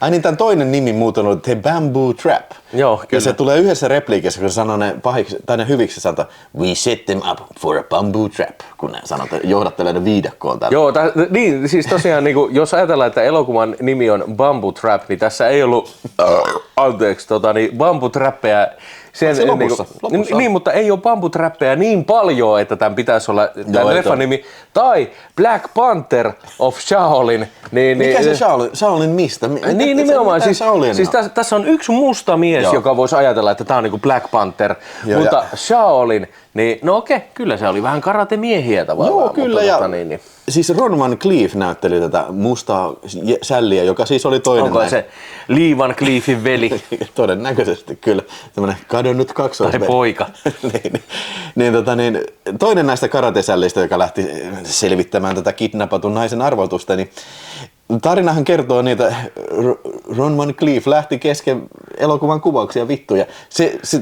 Ai niin, tämän toinen nimi muuten oli The Bamboo Trap. Joo, kyllä. Ja se tulee yhdessä repliikissä, kun se sanoo ne pahiksi, tai ne hyviksi, se sanoo, we set them up for a bamboo trap, kun ne sanoo, että johdattelee ne viidakkoon täällä. Joo, niin, siis tosiaan, niin kuin, jos ajatellaan, että elokuvan nimi on Bamboo Trap, niin tässä ei ollut, niin bamboo trappeja. Se lopussa. Niin, mutta ei ole bambutrappeja niin paljon, että tämän pitäisi olla tämän leffan nimi. Tai Black Panther of Shaolin. Mikä se Shaolin? Shaolin mistä? Niin nimenomaan. Siis tässä on yksi musta mies, joka voisi ajatella, että tämä on niinku Black Panther. Mutta Shaolin, niin no okei, kyllä se oli vähän karatemiehiä tavallaan. Joo, kyllä. Siis Ron Van Cleef näytteli tätä mustaa sälliä, joka siis oli toinen. Onko se Lee Van Cleefin veli? Todennäköisesti kyllä. Tämmönen kadonnut kaksoisveli. Tai poika. Toinen näistä karatesällistä, joka lähti selvittämään tätä kidnappatun naisen arvotusta, niin tarinahan kertoo niitä, Ron Van Cleef lähti kesken elokuvan kuvauksia vittuja.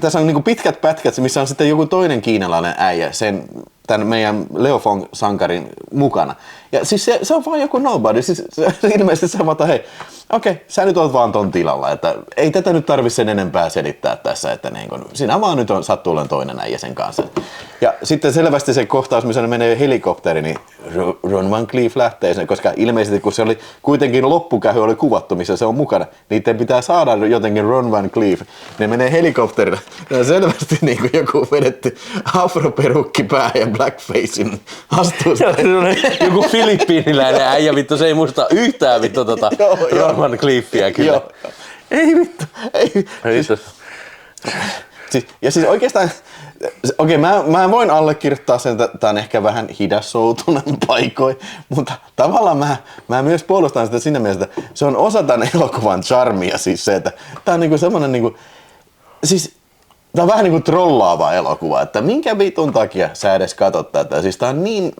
Tässä on niinku pitkät pätkät, missä on sitten joku toinen kiinalainen äijä, tämän meidän Leo Fong-sankarin mukana. Ja siis se on vaan joku nobody. Siis ilmeisesti se vaan, hei, okei, sä nyt oot vaan ton tilalla, että ei tätä nyt tarvitse sen enempää selittää tässä, että niin kun, sinä vaan nyt sattuu olemaan toinen äijä sen kanssa. Ja sitten selvästi se kohtaus, missä ne menee helikopteri, niin Ron Van Cleef lähtee sen, koska ilmeisesti kun se oli kuitenkin loppukähy oli kuvattu, missä se on mukana, niiden pitää saada jotenkin Ron Van Cleef. Ne menee helikopterilla. Ja selvästi niin kuin joku vedetty afroperukki pää ja blackfacein astuu. Joku filippiiniläinen äijä vittu, se ei muista yhtään vittu Ron Van Cleefia kyllä. Joo. Ei vittu, ei. Ja siis oikeastaan, okei, mä voin allekirjoittaa sen, että tää on ehkä vähän hidassoutunen paikoin, mutta tavallaan mä myös puolustan sitä siinä mielessä, että se on osa tämän elokuvan charmia, siis se, että tää on niinku semmonen niinku, siis tää on vähän niinku trollaava elokuva, että minkä vitun takia sä edes katot tätä, siis tää on niin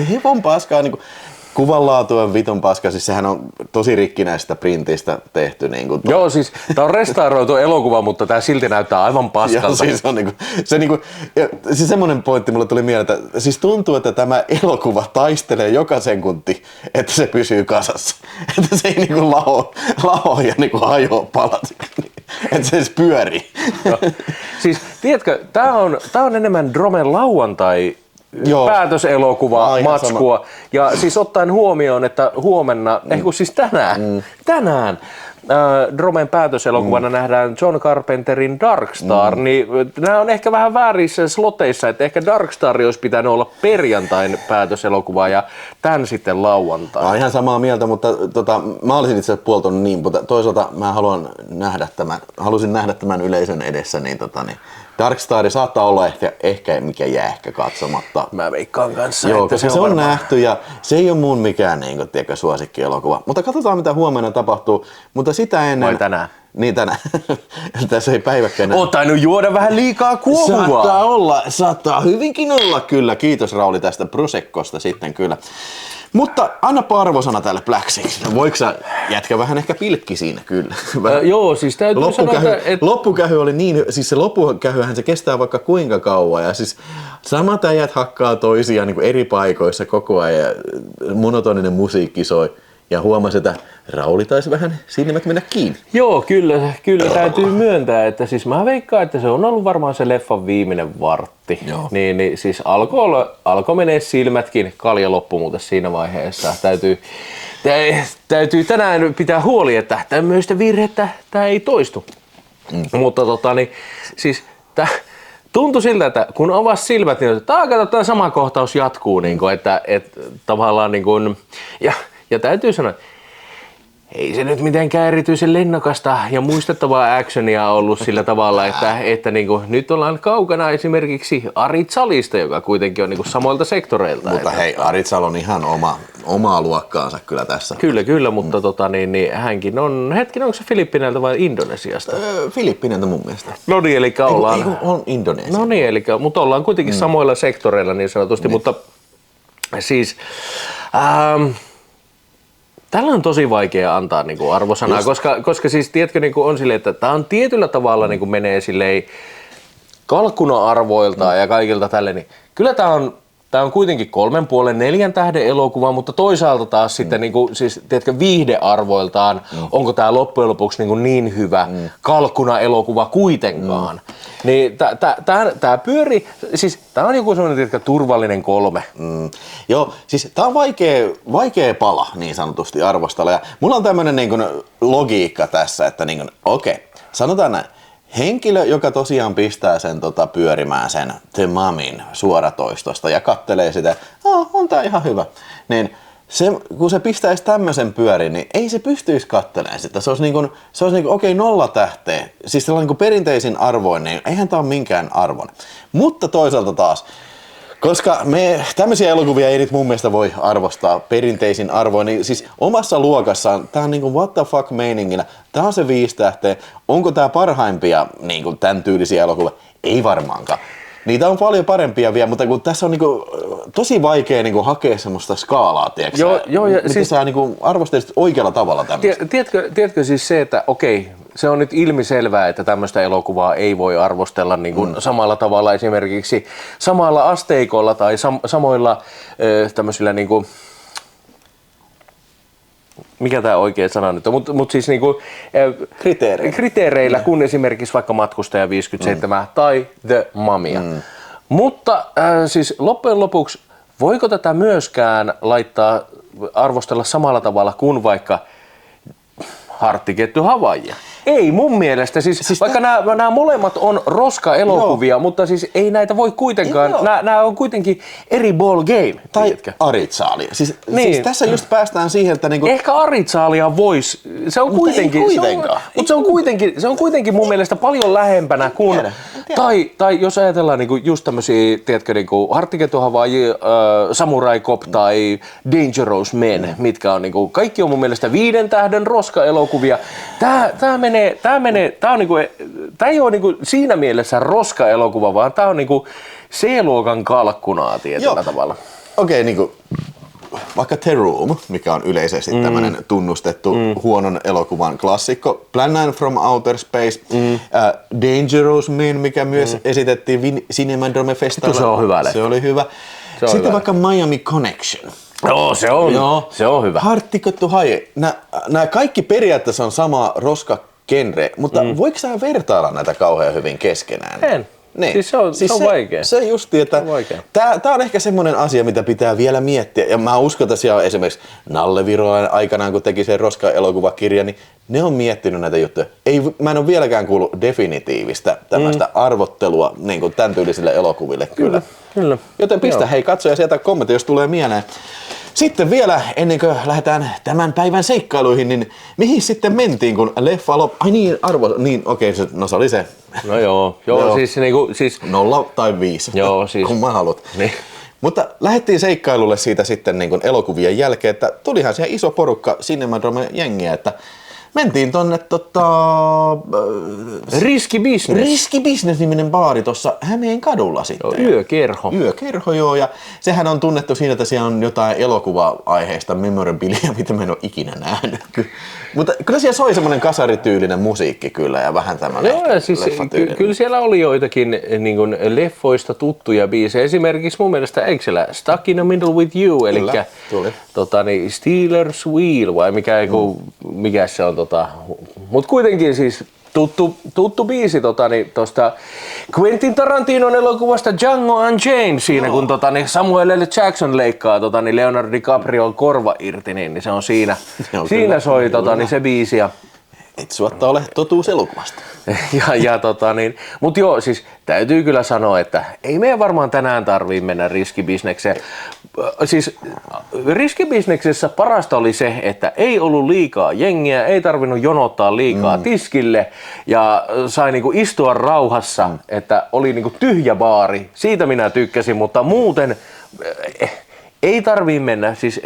hivon paskaa niinku, kuvanlaatu on vitun paska, siis sehän on tosi rikkinäistä printistä tehty. Niin joo, siis tää on restauroitu elokuva, mutta tää silti näyttää aivan paskalta. Joo, siis on siis semmonen pointti mulle tuli mieleen, että siis tuntuu, että tämä elokuva taistelee joka sekunti, että se pysyy kasassa. Että se ei niinku laho ja niinku hajoa palat. Että se edes pyörii. Siis tiedätkö, tää on enemmän Dromen lauantai päätöselokuva, matskua. Ja siis ottaen huomioon, että huomenna, siis tänään Dromen päätöselokuvana nähdään John Carpenterin Darkstar, niin nämä on ehkä vähän väärissä sloteissa, että ehkä Darkstar olisi pitänyt olla perjantain päätöselokuva ja tämän sitten lauantai. Mä oon ihan samaa mieltä, mutta mä olisin itse puoltanut niin, mutta toisaalta mä halusin nähdä tämän yleisön edessä, niin Darkstar saattaa olla ehkä mikä jää ehkä katsomatta. Mä veikkaan kanssa, joo, että se on varmaan nähty ja se ei ole mun mikään suosikkielokuva. Mutta katsotaan mitä huomenna tapahtuu. Mutta sitä ennen... Vai tänään? Niin tänään. Tässä ei päiväkään. Oot tainnut juoda vähän liikaa kuohuvaa. Saattaa hyvinkin olla kyllä. Kiitos Rauli tästä Proseccosta sitten kyllä. Mutta annapa arvosana tälle Black Sixille. Voiko sä jätkä vähän ehkä pilkki siinä kyllä? Joo, siis täytyy sanoa, että... Loppukähy oli niin, siis se loppukähyhän se kestää vaikka kuinka kauan ja siis samat äijät hakkaa toisiaan niin kuin eri paikoissa koko ajan ja monotoninen musiikki soi. Ja huomasi, että Rauli taisi vähän silmät mennä kiinni. Joo, kyllä täytyy myöntää, että siis mä veikkaan, että se on ollut varmaan se leffan viimeinen vartti. Niin siis alkoi menee silmätkin, kalja loppu muuten siinä vaiheessa. Täytyy tänään pitää huoli, että tämmöistä virhettä tää ei toistu. Mutta siis tuntui siltä, että kun avasi silmät, niin kato, tämä sama kohtaus jatkuu, niin kuin, että tavallaan niin kuin, ja täytyy sanoa, ei se nyt mitenkään erityisen lennokasta ja muistettavaa actionia ollut sillä tavalla, että niin kuin, nyt ollaan kaukana esimerkiksi Aritsalista, joka kuitenkin on niin kuin samoilta sektoreilta. Mutta hei, Aritsal on ihan omaa luokkaansa kyllä tässä. Kyllä, mutta niin hänkin on, onko se Filippineiltä vai Indonesiasta? Filippineiltä mun mielestä. No niin, eli ollaan. On Indonesia. No niin, mutta ollaan kuitenkin samoilla sektoreilla niin sanotusti, mutta siis tällä on tosi vaikea antaa niinku arvosanaa, koska siis tiedätkö niinku on silleen, että tämä on tietyllä tavalla niinku menee silleen kalkkuna-arvoiltaan ja kaikilta tälle, niin kyllä tämä on kuitenkin 3,5-4 tähden elokuva, mutta toisaalta taas sitten niinku, siis tiedätkö viihdearvoiltaan, onko tämä loppujen lopuksi niin hyvä kalkkuna-elokuva kuitenkaan. Niin tää pyöri, siis tää on joku sellainen tiedätkö, turvallinen 3. Joo, siis tää on vaikea pala niin sanotusti arvostella. Ja mulla on tämmönen niin kuin logiikka tässä, että niin kuin, okei, sanotaan näin. Henkilö, joka tosiaan pistää sen pyörimään sen The Mumin suoratoistosta ja kattelee sitä, on tää ihan hyvä, niin kun se pistäisi tämmöisen pyörin, niin ei se pystyisi kattelemaan sitä. Se olisi okei, 0 tähteä. Siis sellainen niin perinteisin arvoin, niin eihän tää ole minkään arvon. Mutta toisaalta taas, koska tämmöisiä elokuvia ei nyt mun mielestä voi arvostaa perinteisin arvoin, niin siis omassa luokassaan tää on niinku what the fuck meininginä. Tää on se 5 tähteä. Onko tää parhaimpia niinku tämän tyylisiä elokuvia? Ei varmaankaan. Niitä on paljon parempia vielä, mutta kun tässä on niinku tosi vaikea niinku hakea semmoista skaalaa, tiedätkö? Joo, ja miten siis sä niinku arvostelisit oikealla tavalla tämmöistä? Tiedätkö siis se, että okei, se on nyt ilmiselvää, että tämmöistä elokuvaa ei voi arvostella niin kuin samalla tavalla esimerkiksi samalla asteikolla tai samoilla tämmöisillä niin kuin, mikä tämä oikea sana nyt on, mutta siis niinku, kriteereillä, kun esimerkiksi vaikka Matkustaja 57 tai The Mumia. Mutta siis loppujen lopuksi, voiko tätä myöskään arvostella samalla tavalla kuin vaikka Harttikettu Havaijia? Ei mun mielestä, siis vaikka nämä molemmat on roska-elokuvia, mutta siis ei näitä voi kuitenkaan, nämä on kuitenkin eri ball game. Tai tiedätkö? Aritsaalia. Siis tässä just päästään siihen, että niinku ehkä Aritsaalia voisi, se on kuitenkin, se on kuitenkin mun mielestä paljon lähempänä kuin, tai jos ajatellaan niinku just tämmösiä, tiedätkö, niinku Harttikettu Havaiji, Samurai Cop tai Dangerous Men, mitkä on niinku, kaikki on mun mielestä 5 tähden roska-elokuvia. Tää ei ole niinku siinä mielessä roska-elokuva, vaan tää on niinku C-luokan kalkkunaa tietyllä tavalla. Okei, niinku vaikka The Room, mikä on yleisesti tämmönen tunnustettu huonon elokuvan klassikko, Plan 9 from Outer Space, Dangerous Men, mikä myös esitettiin Cinemadrome Festalla. Se on hyvä Se oli hyvä. Sitten vaikka Miami Connection. Joo, se on hyvä. Harttikettu Havaiji. Nämä kaikki periaatteessa on sama roska-genre, mutta voiko sä vertailla näitä kauhean hyvin keskenään? En. Niin. Se on vaikea. Se justi, että tää on ehkä semmoinen asia, mitä pitää vielä miettiä. Ja mä uskon, että siellä esimerkiksi Nalle Virolainen aikanaan, kun teki sen roska-elokuvakirjan, niin ne on miettinyt näitä juttuja. Mä en ole vieläkään kuullut definitiivistä tämmöistä arvottelua niin kuin tämän tyylisille elokuville. Kyllä. Joten pistä hei katsoja sieltä kommentti, jos tulee mieleen. Sitten vielä, ennen kuin lähdetään tämän päivän seikkailuihin, niin mihin sitten mentiin, kun leffa loppui? Ai niin, okei, se oli se. No joo, siis 0 tai 5, joo, siis kun mä haluat. Niin. Mutta lähdettiin seikkailulle siitä sitten niin kuin elokuvien jälkeen, että tulihan siellä iso porukka Cinemadrome-jengiä, että mentiin tonne Riski Business-niminen baari tuossa Hämeen kadulla sitten. Yökerho, joo, ja sehän on tunnettu siinä, että siellä on jotain elokuva-aiheista memorabilia, mitä mä en ole ikinä nähnyt. Mutta kyllä siellä soi semmoinen kasarityylinen musiikki kyllä ja vähän tämmöinen leffatyylinen. Kyllä siellä oli joitakin niin kuin leffoista tuttuja biisejä. Esimerkiksi mun mielestä eikö siellä Stuck in the Middle with You, eli Steelers Wheel vai mikä se on. Mutta kuitenkin siis tuttu biisi tuosta Quentin Tarantinon elokuvasta Django Unchained siinä, kun Samuel L. Jackson leikkaa Leonardo DiCaprion korva irti, niin se on siinä soi se biisi. Et suotta ole totuus elokuvasta. Mutta joo, siis täytyy kyllä sanoa, että ei meidän varmaan tänään tarvii mennä riskibisnekseen. Siis riskibisneksessä parasta oli se, että ei ollut liikaa jengiä, ei tarvinnut jonottaa liikaa tiskille ja sai niinku istua rauhassa, että oli niinku tyhjä baari. Siitä minä tykkäsin, mutta muuten ei tarvii mennä. Siis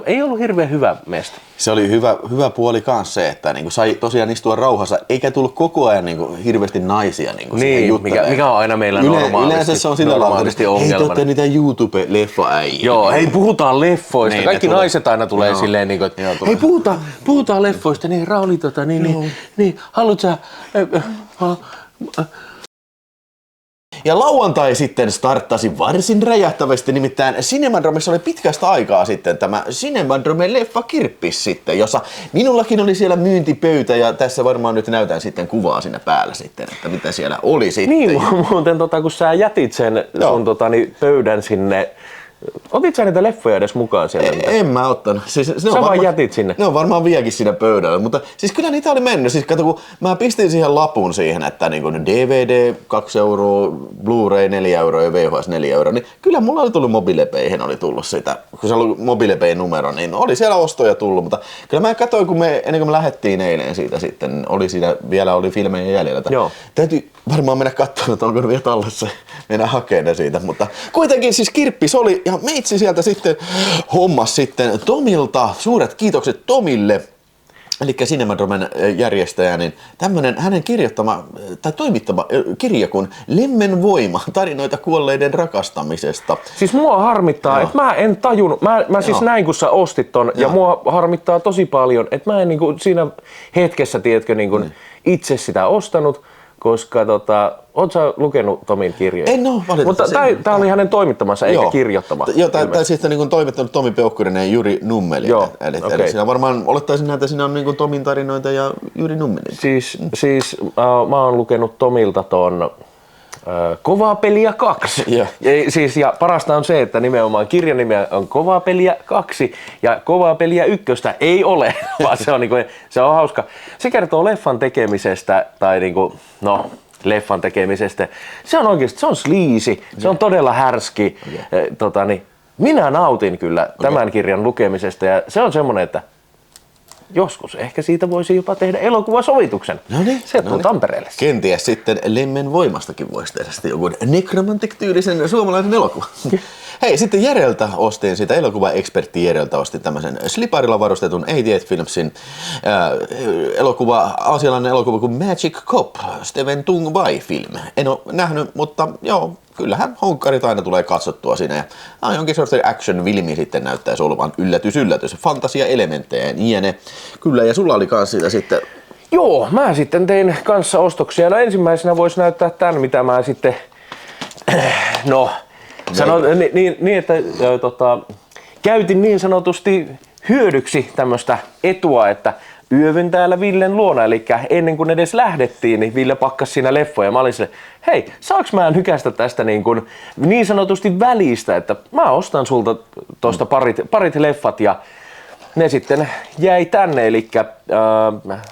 ei ollut hirveän hyvä mesta. Se oli hyvä puoli kanssa se, että niinku sai tosiaan istua rauhassa, eikä tullut koko ajan niinku hirveästi naisia niinku siihen juttelemaan. Mikä on aina meillä normaalisti. Yleensä se on sillä lailla, että hei, te olette niitä YouTube-leffa-äijiä. Joo, hei, puhutaan leffoista. Niin, kaikki naiset aina tulee silleen, niin kuin, että hei, puhutaan leffoista. Niin, Rauli, haluatko sä... Ja lauantai sitten starttasi varsin räjähtävästi, nimittäin Cinemadromessa oli pitkästä aikaa sitten tämä Cinemadrome leffa kirppis sitten, jossa minullakin oli siellä myyntipöytä ja tässä varmaan nyt näytän sitten kuvaa siinä päällä sitten, että mitä siellä oli sitten. Niin, muuten kun sä jätit sen sun pöydän sinne, otit sä niitä leffoja edes mukaan siellä? En mä ottanut. Siis, sä vaan jätit sinne? Ne on varmaan vieläkin siinä pöydällä, mutta siis kyllä niitä oli mennyt. Siis kato, kun mä pistin siihen lapun siihen, että niin kun DVD 2 euroa, Blu-ray 4 euroa ja VHS 4 euroa, niin kyllä mulla oli tullut mobilepeihin oli tullut sitä. Kun se oli mobilepein numero, niin oli siellä ostoja tullut, mutta kyllä mä katsoin, kun ennen kuin me lähdettiin eilen siitä sitten, vielä oli filmejä jäljellä. Joo. Täytyy varmaan mennä katsomaan, että onko ne vielä tallessa, mennä hakemaan ne siitä, mutta kuitenkin siis kirppis oli ja meitsi sieltä sitten hommas sitten Tomilta, suuret kiitokset Tomille, eli Cinemadromen järjestäjä, niin tämmönen hänen kirjoittama tai toimittama kirja kuin Lemmen voima, tarinoita kuolleiden rakastamisesta. Siis mua harmittaa, että mä en tajunnut, mä siis näin kun sä ostit ton ja mua harmittaa tosi paljon, että mä en niinku siinä hetkessä, tiedätkö, niinku itse sitä ostanut. Koska oot sä lukenut Tomin kirjoja? En oo valitettavasti. Mutta tää oli hänen toimittamassa eikä kirjoittama. Joo, tää sitten niin toimittanut Tomi Peukkurinen ja Jyri Nummelin. Joo, eli siinä varmaan olettaisin näitä, siinä on niin Tomin tarinoita ja Jyri Nummelin. Siis mä oon lukenut Tomilta ton Kovaa peliä 2. Ja parasta on se, että nimenomaan kirjan nimi on Kovaa peliä 2 ja Kovaa peliä 1 ei ole, vaan se on hauska. Se kertoo leffan tekemisestä tai leffan tekemisestä. Se on oikeasti, se on sleazy, se on todella härski. Minä nautin kyllä tämän kirjan lukemisesta ja se on semmoinen, että joskus ehkä siitä voisi jopa tehdä elokuvasovituksen. Se on Tampereelle. Kenties sitten Lemmen voimastakin voisi tehdä sitten joku Necromantic-tyylisen suomalaisen elokuva. Hei, sitten Jereltä ostin sitä, elokuvaekspertti Jereltä ostin tämmöisen sliparilla varustetun 88 Filmsin aasialainen elokuva kuin Magic Cop, Steven Tung Vai-film. En ole nähnyt, mutta joo, kyllähän honkkarit aina tulee katsottua siinä. Ja jonkin sortin action-filmi sitten näyttäisi olevan yllätys. Fantasia-elementtejä, jne. Kyllä, ja sulla oli kans siitä sitten... Joo, mä sitten tein kanssa ostoksia. No ensimmäisenä voisi näyttää tämän, mitä mä sitten... Sanon niin, että käytin niin sanotusti hyödyksi tämmöistä etua, että yövyn täällä Villen luona, eli ennen kuin edes lähdettiin, niin Ville pakkasi siinä leffoja. Mä olin sille, hei, saaks mä nykästä tästä niin sanotusti välistä, että mä ostan sulta tosta parit leffat ja ne sitten jäi tänne, eli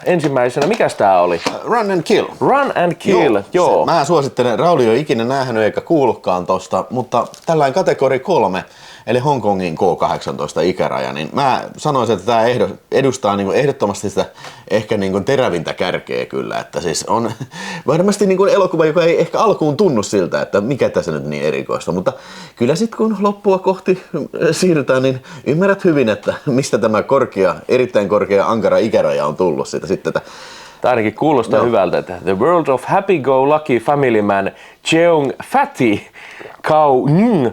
ensimmäisenä, mikäs tää oli? Run and Kill. Run and Kill, joo. Mä suosittelen, Rauli ei ole ikinä nähnyt eikä kuullutkaan tosta, mutta tällainen kategori 3, eli Hongkongin K-18 ikäraja, niin mä sanoisin, että tämä edustaa ehdottomasti sitä ehkä terävintä kärkeä kyllä, että siis on varmasti elokuva, joka ei ehkä alkuun tunnu siltä, että mikä tässä nyt niin erikoista, mutta kyllä sitten kun loppua kohti siirrytään, niin ymmärrät hyvin, että mistä tämä erittäin korkea ankara ikäraja on tullut siitä sitten, että tämä ainakin kuulostaa hyvältä, että The World of Happy-Go-Lucky Family Man Cheong Fatty Cow Ng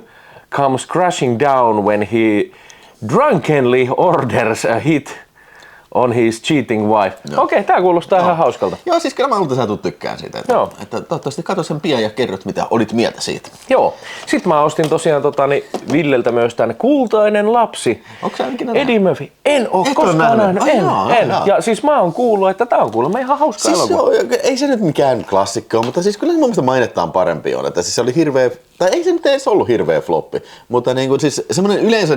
comes crashing down when he drunkenly orders a hit on his cheating wife. Okei, tää kuulostaa ihan hauskalta. Joo, siis kyllä mä luulen, että sä tulet tykkään siitä. Että toivottavasti katso sen pian ja kerrot, mitä olit mieltä siitä. Joo. Sitten mä ostin tosiaan Villeltä myös tän Kultainen lapsi. Onko sä ikinä nähnyt? Eddie Murphy. En oo koskaan nähnyt. En. Ja siis mä oon kuullut, että tää on kuulemma ihan hauska elokuva. Ei se nyt mikään klassikko ole, mutta siis kyllä se mun mielestä mainettaan parempi on. Että siis se oli hirveä, tai ei se nyt edes ollut hirveä floppi, mutta siis semmoinen yleensä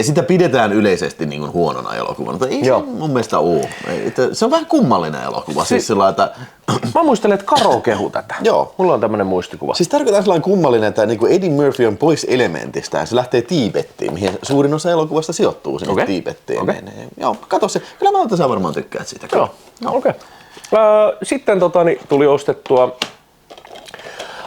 Sitä pidetään yleisesti niin kuin huonona elokuvana, mutta ei se mun mielestä ole. Se on vähän kummallinen elokuva. Siis sillä, että mä muistelen, että Karo kehu tätä. Joo. Mulla on tämmönen muistikuva. Siis tarkoitan sellainen kummallinen, että niin kuin Eddie Murphy on pois elementistä ja se lähtee Tiibettiin, mihin suurin osa elokuvasta sijoittuu sinne Tiibettiin. Okay. Joo, kato se. Kyllä mä sä varmaan tykkäät siitä. Joo, okei. Sitten tuli ostettua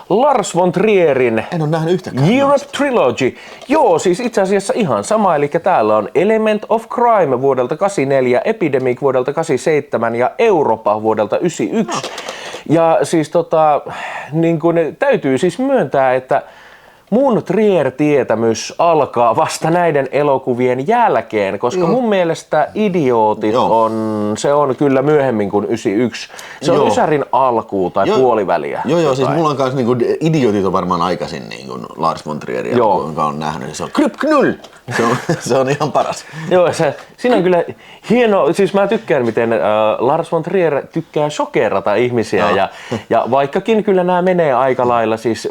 Lars von Trierin En ole nähnyt yhtäkään. Europe Trilogy. Joo, siis itse asiassa ihan sama, eli täällä on Element of Crime vuodelta 84, Epidemic vuodelta 87 ja Europa vuodelta 91. Ja siis niin kun, täytyy siis myöntää, että mun Trier-tietämys alkaa vasta näiden elokuvien jälkeen, koska mun mielestä Idiootit se on kyllä myöhemmin kuin 91. Se on Ysärin alkuu tai puoliväliä. Joo, siis mulla on kanssa niinku Idiotit on varmaan aikaisin niinku Lars von Trieria, jonka on nähnyt. Se on Krypknull! Se on ihan paras. Joo, siinä on kyllä hieno, siis mä tykkään miten Lars von Trier tykkää shokerata ihmisiä ja vaikkakin kyllä nämä menee aika lailla siis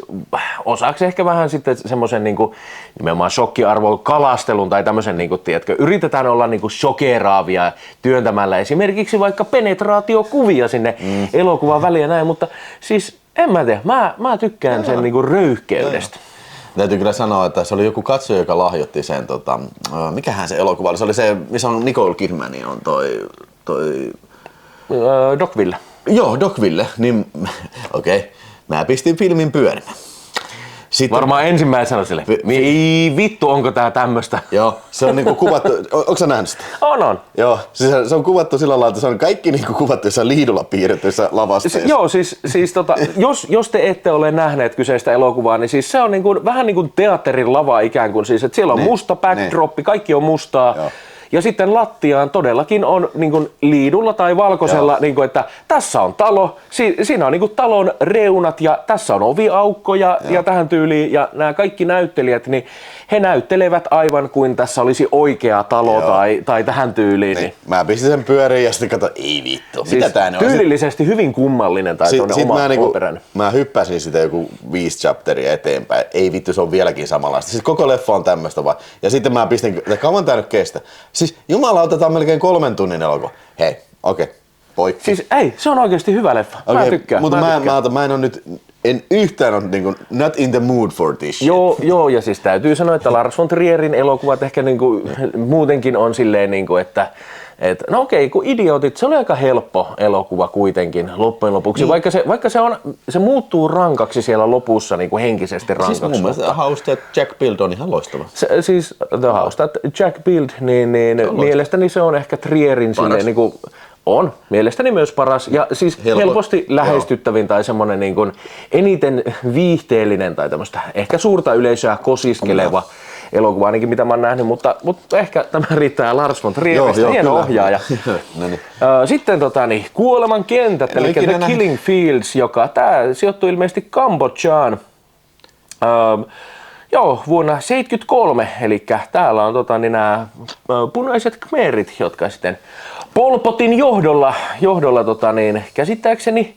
osaksi ehkä vähän sitten semmoisen niinku nimenomaan shokkiarvon kalastelun tai tämmöisen niinku tiedätkö, yritetään olla niinku shokeraavia työntämällä esimerkiksi vaikka penetraatiokuvia sinne elokuvan väliin ja näin, mutta siis en mä tiedä, mä tykkään sen niinku röyhkeydestä. Täytyy kyllä sanoa, että se oli joku katsoja, joka lahjoitti sen, mikähän se elokuva oli? Se oli se, missä on Nicole Kidman, on toi Dogville. Joo, Dogville. Niin, okei. Mä pistin filmin pyörimään. Sitten, varmaan ensimmäisenä sille, ei vittu, onko tää tämmöstä? Joo, se on niinku kuvattu, onko sä nähnyt sitä? On. Joo, siis se on kuvattu sillä lailla, että se on kaikki niinku kuvattu jossain liidulla piirrettyissä lavasteissa. Joo, siis jos te ette ole nähneet kyseistä elokuvaa, niin siis se on niinku, vähän niin kuin teatterin lava ikään kuin, siis, että siellä on musta backdroppi, kaikki on mustaa. Joo. Ja sitten lattiaan todellakin on niin kuin liidulla tai valkoisella, niin kuin, että tässä on talo, siinä on niin kuin talon reunat ja tässä on oviaukkoja ja tähän tyyliin. Ja nämä kaikki näyttelijät, niin he näyttelevät aivan kuin tässä olisi oikea talo tai tähän tyyliin. Niin. Mä pistin sen pyöriin ja sitten katsoin, ei vittu, siis mitä tää on? Tyylillisesti hyvin kummallinen tai oma operäinen. Mä hyppäsin sitä joku 5 chapteria eteenpäin. Ei vittu, se on vieläkin samanlaista. Siis koko leffa on tämmöistä vaan. Ja sitten mä pistin, että kauan tää nyt kestä. Siis jumalauta, tää on melkein 3 tunnin elokuva. Hei, okei, poikki. Siis ei, se on oikeasti hyvä leffa. Mä tykkään. Mutta mä en ole nyt, en yhtään ole niinku, not in the mood for this. Joo, ja siis täytyy sanoa, että Lars von Trierin elokuvat ehkä niinku, muutenkin on silleen niinku, että no okei, kun Idiotit, se oli aika helppo elokuva kuitenkin loppujen lopuksi, vaikka se muuttuu rankaksi siellä lopussa niin kuin henkisesti rankaksi. Siis mun mielestä House That Jack Build on ihan loistava. Siis The House That Jack Build, niin mielestäni se on ehkä Trierin silleen, niin kuin, on mielestäni myös paras ja siis helposti lähestyttävin tai semmoinen niin kuin eniten viihteellinen tai tämmöistä ehkä suurta yleisöä kosiskeleva elokuva ainakin mitä mä oon nähnyt, mutta ehkä tämä riittää Lars von Trieristä, hieno ohjaaja. No niin. Sitten Kuoleman kentät, eli The Killing Fields, joka tää sijoittuu ilmeisesti Kambodžaan. Vuonna 1973, eli täällä on nämä punaiset khmerit, jotka sitten Pol Potin johdolla käsittääkseni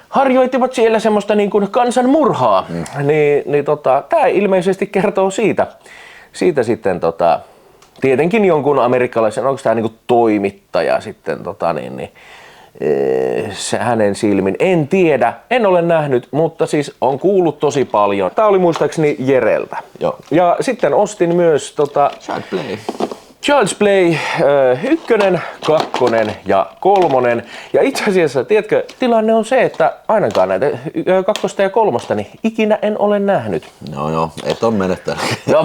harjoittivat siellä semmoista niin kuin kansanmurhaa. Tämä ilmeisesti kertoo siitä sitten tietenkin jonkun amerikkalaisen, onko tämä niin kuin toimittaja sitten se hänen silmin. En tiedä, en ole nähnyt, mutta siis on kuullut tosi paljon. Tämä oli muistaakseni Jereltä. Joo. Ja sitten ostin myös Child's Play 1, 2 ja 3. Ja itse asiassa, tiedätkö, tilanne on se, että ainakaan näitä 2 ja 3 niin ikinä en ole nähnyt. No, et on menettänyt. Joo,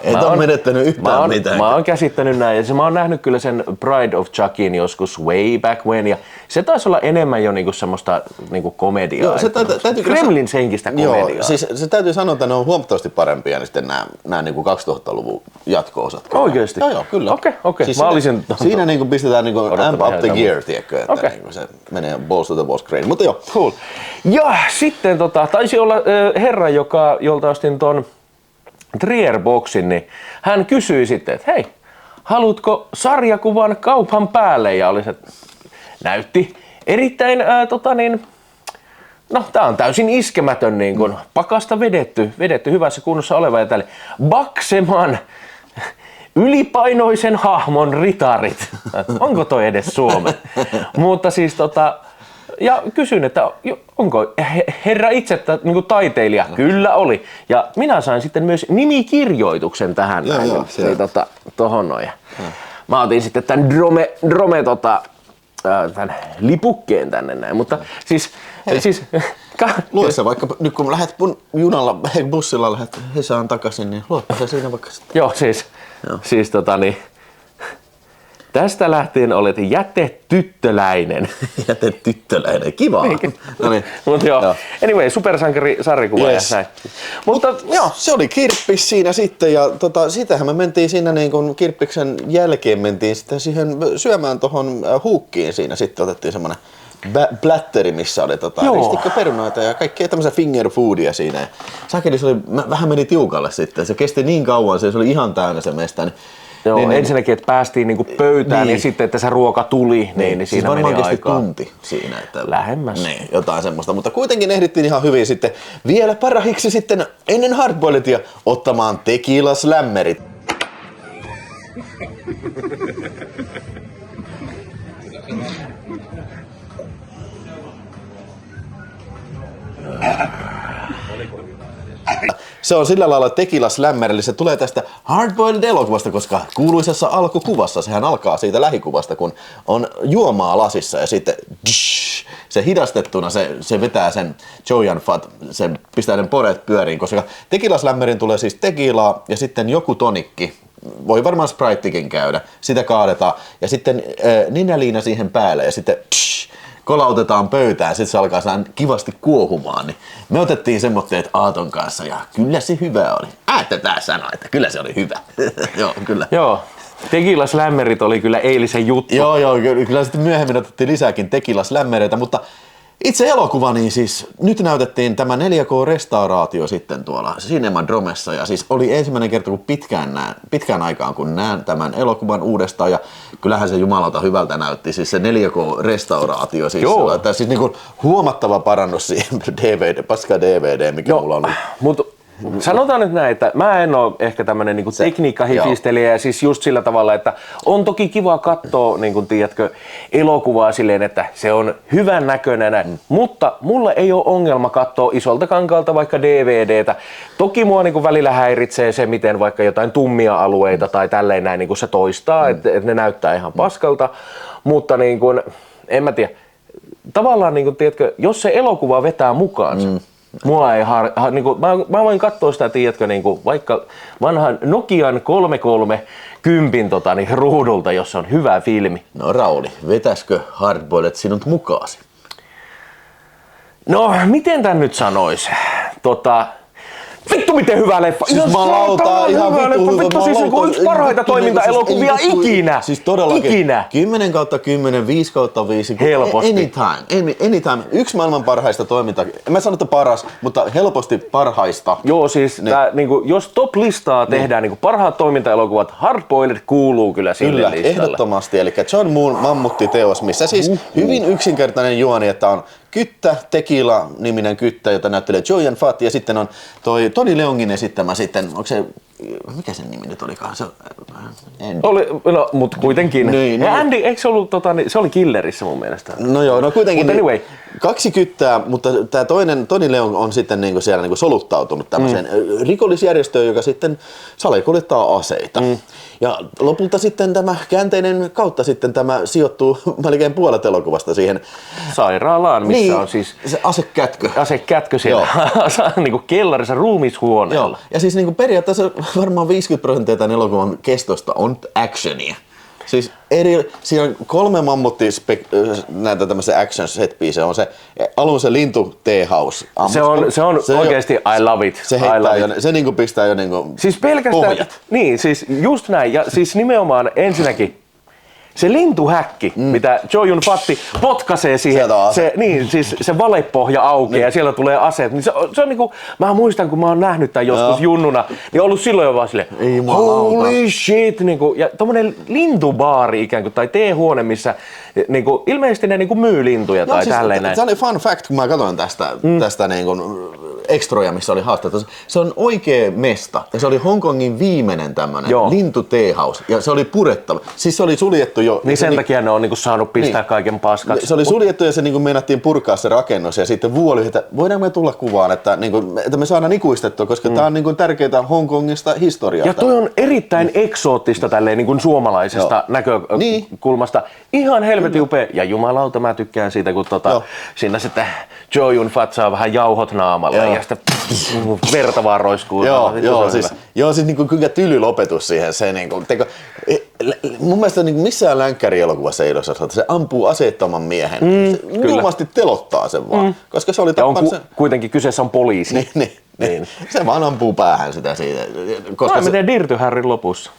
et on menettänyt yhtään mitään. Mä oon käsittänyt näin. Ja mä oon nähnyt kyllä sen Bride of Chuckin joskus way back when. Ja se taisi olla enemmän jo niinku semmoista niinku komediaa. Joo, se Kremlins henkistä komediaa. Joo, siis se täytyy sanoa, että ne on huomattavasti parempia niin sitten nämä niinku 2000-luvun jatko-osat. Oikeesti? Joo, kyllä. Okei. Siis mä olisin siinä niinku pistetään niinku amp up the gear, tiedätkö, että niinku se menee balls to the boss crane. Mutta joo. Cool. Ja sitten taisi olla herra, jolta ostin ton Trier-boksin, niin hän kysyi sitten, että hei, haluatko sarjakuvan kaupan päälle? Ja oli se, näytti erittäin, no tää on täysin iskemätön, niin kun pakasta vedetty hyvässä kunnossa oleva ja tälle Bakseman ylipainoisen hahmon ritarit. Onko toi edes Suomen? Mutta siis ja kysyn, että onko herra itse niin taiteilija? Kyllä oli. Ja minä sain sitten myös nimikirjoituksen tähän. Tohon noin. Mä otin sitten tämän tämän lipukkeen tänne näin, mutta siis lue se vaikka nyt kun lähdet junalla, bussilla lähdet Hesaan takaisin, niin luoppa se siinä vaikka sitten. Joo, siis tästä lähtien olet jätetyttöläinen. Jätetyttöläinen, kiva. No niin. Mutta joo, anyway, supersankari sarjakuva ja näin. Mutta joo. Se oli Kirppis siinä sitten ja sitähän me mentiin siinä niin kun Kirppiksen jälkeen mentiin sitten siihen syömään tohon huukkiin siinä sitten otettiin semmonen blatteri, missä oli ristikkoperunoita ja kaikkea tämmöisiä finger foodia siinä. Ja sakeli se oli, vähän meni tiukalle sitten, se kesti niin kauan, se oli ihan täynnä se mesta. Joo, ensinnäkin, että päästiin niinku pöytään ja sitten, että se ruoka tuli, niin siinä meni aikaa. Varmaan tunti siinä. Että lähemmäs. Niin, jotain semmoista, mutta kuitenkin ehdittiin ihan hyvin sitten vielä parahiksi sitten ennen hardboiletia ottamaan tequila-slammerit. Se on sillä lailla Tequila Slammer, eli se tulee tästä Hardboiled elokuvasta, koska kuuluisessa alkukuvassa, sehän alkaa siitä lähikuvasta, kun on juomaa lasissa ja sitten se hidastettuna se vetää sen Joyan Fat, se pistää ne poreet pyöriin, koska Tequila Slammerin tulee siis tequilaa ja sitten joku tonikki. Voi varmaan Spritekin käydä, sitä kaadetaan ja sitten ninäliina siihen päälle ja sitten kolautetaan pöytään, sitten se alkaa kivasti kuohumaan, niin me otettiin semmoitteet Aaton kanssa ja kyllä se hyvä oli. Tätä sanoi, että kyllä se oli hyvä. Joo, kyllä. Joo, Tequila Slammerit oli kyllä eilisen juttu. Joo, kyllä sitten myöhemmin otettiin lisääkin Tequila Slammereitä, mutta itse elokuva, niin siis nyt näytettiin tämä 4K-restauraatio sitten tuolla Cinemadromessa ja siis oli ensimmäinen kerta kun pitkään aikaan kun näen tämän elokuvan uudestaan ja kyllähän se jumalauta hyvältä näytti, siis se 4K-restauraatio, siis, siis niin kuin huomattava parannus siihen paska DVD, mikä mulla on. Mutta sanotaan nyt näin, että mä en ole ehkä tämmönen niinku tekniikkahifistelijä ja siis just sillä tavalla, että on toki kiva katsoa, niin kuin tiedätkö, elokuvaa silleen, että se on hyvän näköinen, mutta mulla ei ole ongelma katsoa isolta kankaalta vaikka DVDtä. Toki mua niinku välillä häiritsee se, miten vaikka jotain tummia alueita tai tälleen näin niinku se toistaa, että ne näyttää ihan paskalta, mutta niin kuin, en mä tiedä, tavallaan niin kuin, tiedätkö, jos se elokuva vetää mukaansa, mua ei niinku, mä voin katsoa sitä, tiedätkö, niinku, vaikka vanhan Nokian 3310 ruudulta, jossa on hyvä filmi. No Rauli, vetäskö Hardboiled sinut mukaasi? No, miten tän nyt sanois? Vittu miten hyvä leffa! Siis ihan vittu hyvä. Vittu siis yksi parhaita toimintaelokuvia ikinä! Siis todellakin. Ikinä! 10/10, 5/5. Helposti. Anytime. Yksi maailman parhaista toimintaa. En mä sano, että paras, mutta helposti parhaista. Joo, siis tää, niinku, jos top-listaa tehdään niinku parhaat toimintaelokuvat, Hardboiled kuuluu kyllä sille listalle. Kyllä, ehdottomasti. Eli John Moon mammuttiteos, missä siis hyvin yksinkertainen juoni, että on Kyttä, Tequila-niminen Kyttä, jota näyttelee Joyan Fat, ja sitten on toi Toni Leongin esittämä sitten, onko se, mikä sen nimi nyt olikaan? Se, Andy. Oli, no, mutta kuitenkin. Niin, ja Andy, eikö se ollut, se oli Killerissä mun mielestä. No joo, no kuitenkin. But anyway. Kaksi Kyttää, mutta tämä toinen, Toni Leong on sitten niinku siellä niinku soluttautunut tämmöiseen rikollisjärjestöön, joka sitten salakuljettaa aseita. Ja lopulta sitten tämä käänteinen kautta sitten tämä sijoittuu melkein puolet elokuvasta siihen sairaalaan, missä niin, on siis se asekätkö. Asekätkö siellä niinku kellarissa ruumishuoneella. Joo. Ja siis niinku periaatteessa varmaan 50% tämän elokuvan kestosta on actionia. Siis siinä on 3 näitä tämmöisiä action set piece. On se alun se lintu teehouse. Se on oikeesti I love it. Se niinku pistää jo niinku siis pelkästään pohjat. Niin, siis just näin. Ja siis nimenomaan ensinnäkin se lintuhäkki, mitä Jo-Yun Fatti potkaisee siihen, se valepohja aukeaa ja siellä tulee aseet. Niin se on niinku, mä muistan kun mä oon nähnyt tämän joskus junnuna, niin ollut silloin jo vaan silleen, holy shit! Niinku, ja tommonen lintubaari ikään kuin, tai teehuone, missä niinku, ilmeisesti ne niinku myy lintuja tai tälleen näin. Se oli fun fact, kun mä katsoin tästä niin kuin extroja, missä oli haastattu. Se on oikea mesta ja se oli Hongkongin viimeinen tämmönen lintu teehouse ja se oli purettava. Siis se oli suljettu jo. Niin sen takia ne on niinku saanut pistää kaiken paskaksi. Se oli suljettu ja se niinku meinattiin purkaa se rakennus ja sitten Vu oli, että voidaanko me tulla kuvaan, että me saadaan ikuistettua, koska tää on niinku tärkeää Hongkongista historiasta. Ja toi on erittäin eksoottista tälleen niin kuin suomalaisesta näkökulmasta. Ihan helvetin upea. Ja jumalauta, mä tykkään siitä, kun siinä sitten Chow Yun-fat saa vähän jauhot naamalle ja sitten verta vaan roiskuu. Siis niinku kyllä tyly lopetus siihen. Se niinku, mun mielestä niinku missään länkkärielokuvassa ei ole että se ampuu aseettoman miehen. Julmasti telottaa sen vaan, koska se oli tappanut sen. Kuitenkin kyseessä on poliisi. Niin. Se vaan ampuu päähän sitä siitä. Koska miten Dirty Harryn lopussa?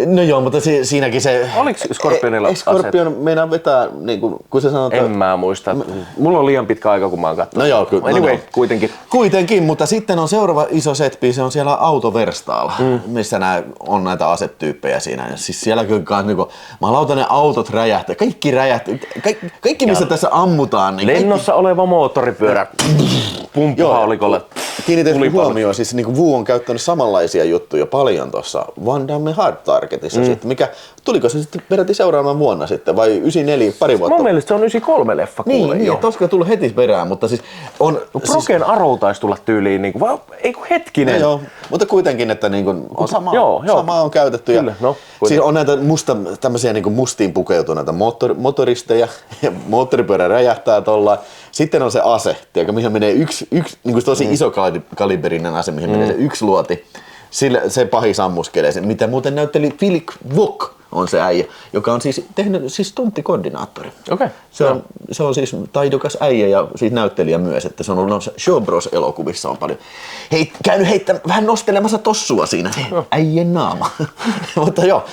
No joo, mutta siinäkin se... Oliko Scorpionilla aseet? Scorpion meinaa vetää, niin kun se sanoo... En mä muista. Mulla on liian pitkä aika, kun mä oon katsonut. No joo, kyllä. Anyway, kuitenkin. Kuitenkin, mutta sitten on seuraava iso setpi, se on siellä autoverstaalla, missä on näitä asetyyppejä siinä. Ja siis siellä kyllä niin malauta ne autot räjähtää, kaikki räjähtää, kaikki missä tässä ammutaan. Niin lennossa oleva moottoripyörä pumppuhaulikolle. Kiinnitetty huomioon, siis niin Vu on käyttänyt samanlaisia juttuja paljon tuossa Van Damme Hard Targetissa, sitten, mikä tuliko se sitten peräti seuraavana vuonna sitten vai 94, pari vuotta? Mun mielestä se on 93 leffa kuule jo. Niin, olisiko tullut heti perään, mutta siis on... Broken Arrow taisi tulla tyyliin, niin kuin, ei kun hetkinen. No joo, mutta kuitenkin, että niin kuin on samaa on käytetty. Kyllä, siis on näitä tämmöisiä niin kuin mustiin pukeutuneita motoristeja ja moottoripyörä räjähtää tollaan. Sitten on se ase, tiedätkö, mihin menee yksi niin kuin tosi iso kaliberinen ase, mihin menee se yksi luoti. Se pahis ammuskelee sen, mitä muuten näytteli Philip Wok on se äijä, joka on siis tehnyt stunttikoordinaattori. Okay. Se on siis taidokas äijä ja siis näyttelijä myös, että se on ollut Shaw Bros -elokuvissa on paljon. Käynyt vähän nostelemassa tossua siinä, äijän naama. Mutta joo.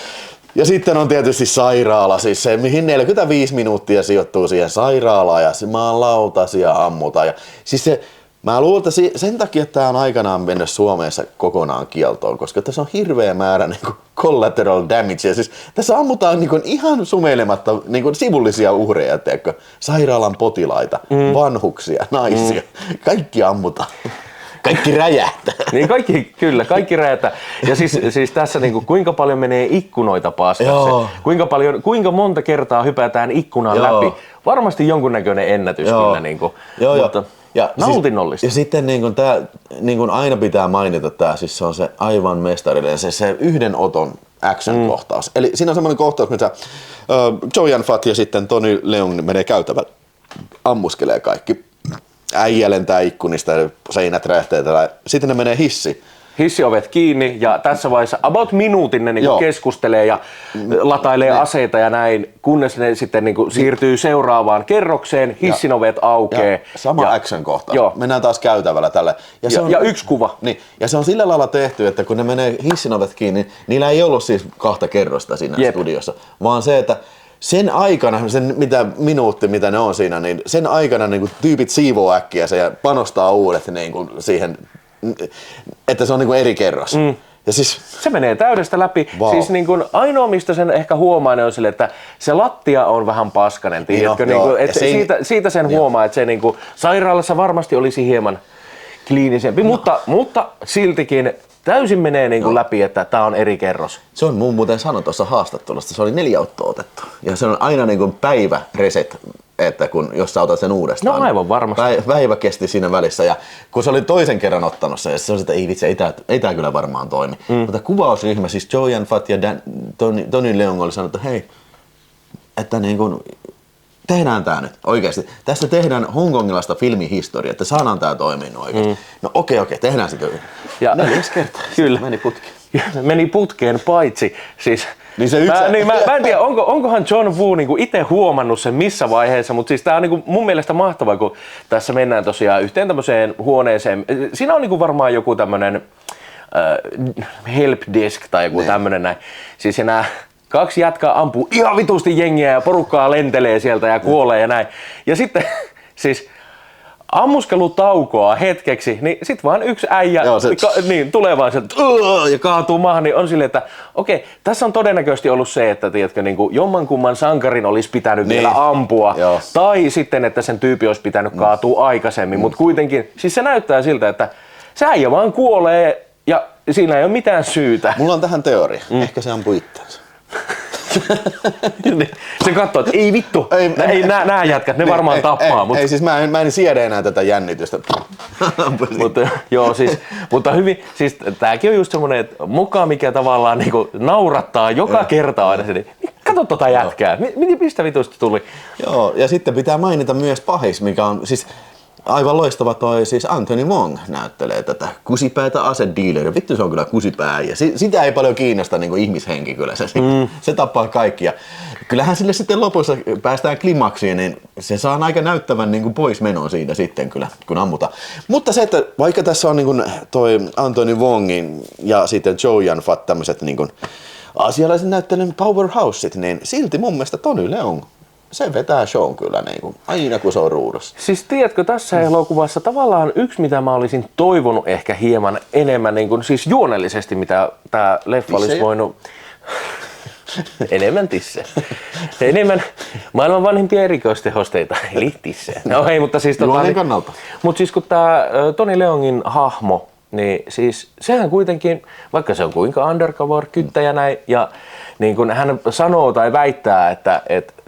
Ja sitten on tietysti sairaala, siis se mihin 45 minuuttia sijoittuu siihen sairaalaan ja lautasia ammutaan. Ja siis se, mä luulen, että sen takia tämä on aikanaan mennyt Suomessa kokonaan kieltoon, koska tässä on hirveä määrä niin kuin collateral damage. Siis tässä ammutaan niin kuin ihan sumeilematta niin kuin sivullisia uhreja, teekö? Sairaalan potilaita, vanhuksia, naisia, kaikki ammutaan. Kaikki räjähtää. Niin kaikki räjähtää. Ja siis tässä niinku, kuinka paljon menee ikkunoita paskaksi. Kuinka monta kertaa hypätään ikkunan läpi. Varmasti jonkunnäköinen ennätys kyllä. Niinku, mutta nautinnollista. Ja sitten niin tää, niin aina pitää mainita tää, siis se on se aivan mestarillinen, se yhden oton action-kohtaus. Eli siinä on semmoinen kohtaus, missä Chow Yun-fat ja sitten Tony Leung menee käytävällä, ammuskelee kaikki. Äijä lentää ikkunista ja seinät räjähtää. Sitten ne menee hissiovet kiinni ja tässä vaiheessa about minuutin ne niinku keskustelee ja latailee aseita ja näin, kunnes ne sitten niinku siirtyy seuraavaan kerrokseen, hissinovet aukeaa. Sama action kohta. Mennään taas käytävällä tälle. Ja yksi kuva. Niin, ja se on sillä lailla tehty, että kun ne menee hissinovet kiinni, niillä ei ollut siis 2 kerrosta siinä studiossa, vaan se, että sen aikana, sen minuutti mitä ne on siinä, niin sen aikana niin kuin tyypit siivoo äkkiä se ja panostaa uudet niin kuin siihen, että se on niin kuin eri kerros. Ja siis, se menee täydestä läpi. Wow. Siis niin kuin ainoa mistä sen ehkä huomaa on sille, että se lattia on vähän paskanen. Tiedätkö? Että siitä sen huomaa, että se niin kuin, sairaalassa varmasti olisi hieman kliinisempi, mutta siltikin täysin menee niin kuin läpi, että tämä on eri kerros. Se on muuten sanoi tuossa haastattelussa, se oli 4 ottoa otettu. Ja se on aina niin kuin päivä reset, että jos sä otat sen uudestaan. No aivan varmasti. Päivä kesti siinä välissä ja kun se oli toisen kerran ottanut sen, ja se oli, että ei vitsi, ei tää kyllä varmaan toimi. Mutta kuvausryhmä, siis Chow Yun-fat ja Tony Leung oli sanonut, että hei, että niin kuin, tehdään tää nyt oikeasti. Tässä tehdään hongkongilaista filmihistoriaa, että saadaan tää toimia oikeasti. No okei, tehdään sitä. Ja 4 kertaa. Kyllä. Meni putkeen. Meni putkeen paitsi. Siis, niin se mä en tiedä, onkohan John Woo niinku itse huomannut sen missä vaiheessa, mutta siis tää on niinku mun mielestä mahtavaa, kun tässä mennään tosiaan yhteen tämmöiseen huoneeseen. Siinä on niinku varmaan joku tämmönen helpdesk tai joku tämmönen näin. Siis ja nää 2 jätkää ampuu ihan vitusti jengiä ja porukkaa lentelee sieltä ja kuolee ja näin. Ja sitten siis ammuskelutaukoa hetkeksi, niin sit vaan yksi äijä niin, tulee vaan sieltä ja kaatuu maahan, niin on silleen, että okei, tässä on todennäköisesti ollut se, että tiedätkö, niin kuin jommankumman sankarin olisi pitänyt vielä ampua, tai sitten, että sen tyyppi olisi pitänyt kaatua aikaisemmin, mutta kuitenkin, siis se näyttää siltä, että se äijä vaan kuolee ja siinä ei ole mitään syytä. Mulla on tähän teoria. Ehkä se ampui itseänsä. Se katsoo, että ei vittu, nämä jätkät, ne varmaan tappaa. Ei, siis mä en siedä enää tätä jännitystä. mutta hyvin, siis tääkin on just semmonen, että mukaan mikä tavallaan niinku naurattaa joka kerta aina se, niin kato tota jätkää, mistä vitusta tuli? Joo, ja sitten pitää mainita myös pahis, mikä on siis aivan loistava toi, siis Anthony Wong näyttelee tätä kusipäätä asedealeria. Vittu se on kyllä kusipää ja sitä ei paljon kiinnosta niin kuin ihmishenki kyllä. Se tappaa kaikkia. Kyllähän sille sitten lopussa päästään klimaksiin, niin se saa aika näyttävän niin kuin poismenon siitä sitten kyllä, kun ammutaan. Mutta se, että vaikka tässä on niin kuin toi Anthony Wongin ja sitten Chow Yun-fat tämmöiset niin kuin asialaiset näyttelijän powerhouseit, niin silti mun mielestä Tony Leung se vetää shown kyllä niin kuin, aina kun se on ruudussa. Siis tiedätkö, tässä elokuvassa tavallaan yksi, mitä mä olisin toivonut ehkä hieman enemmän, niin kuin, siis juonellisesti, mitä tää leffa olisi voinut... enemmän tisse. Enemmän maailman vanhimpia erikoistehosteita, eli tisse. No ei, mutta siis... kannalta. Mutta siis kun tää Tony Leungin hahmo, niin siis sehän kuitenkin, vaikka se on kuinka undercover-kyttäjä ja näin, ja niin kun hän sanoo tai väittää, että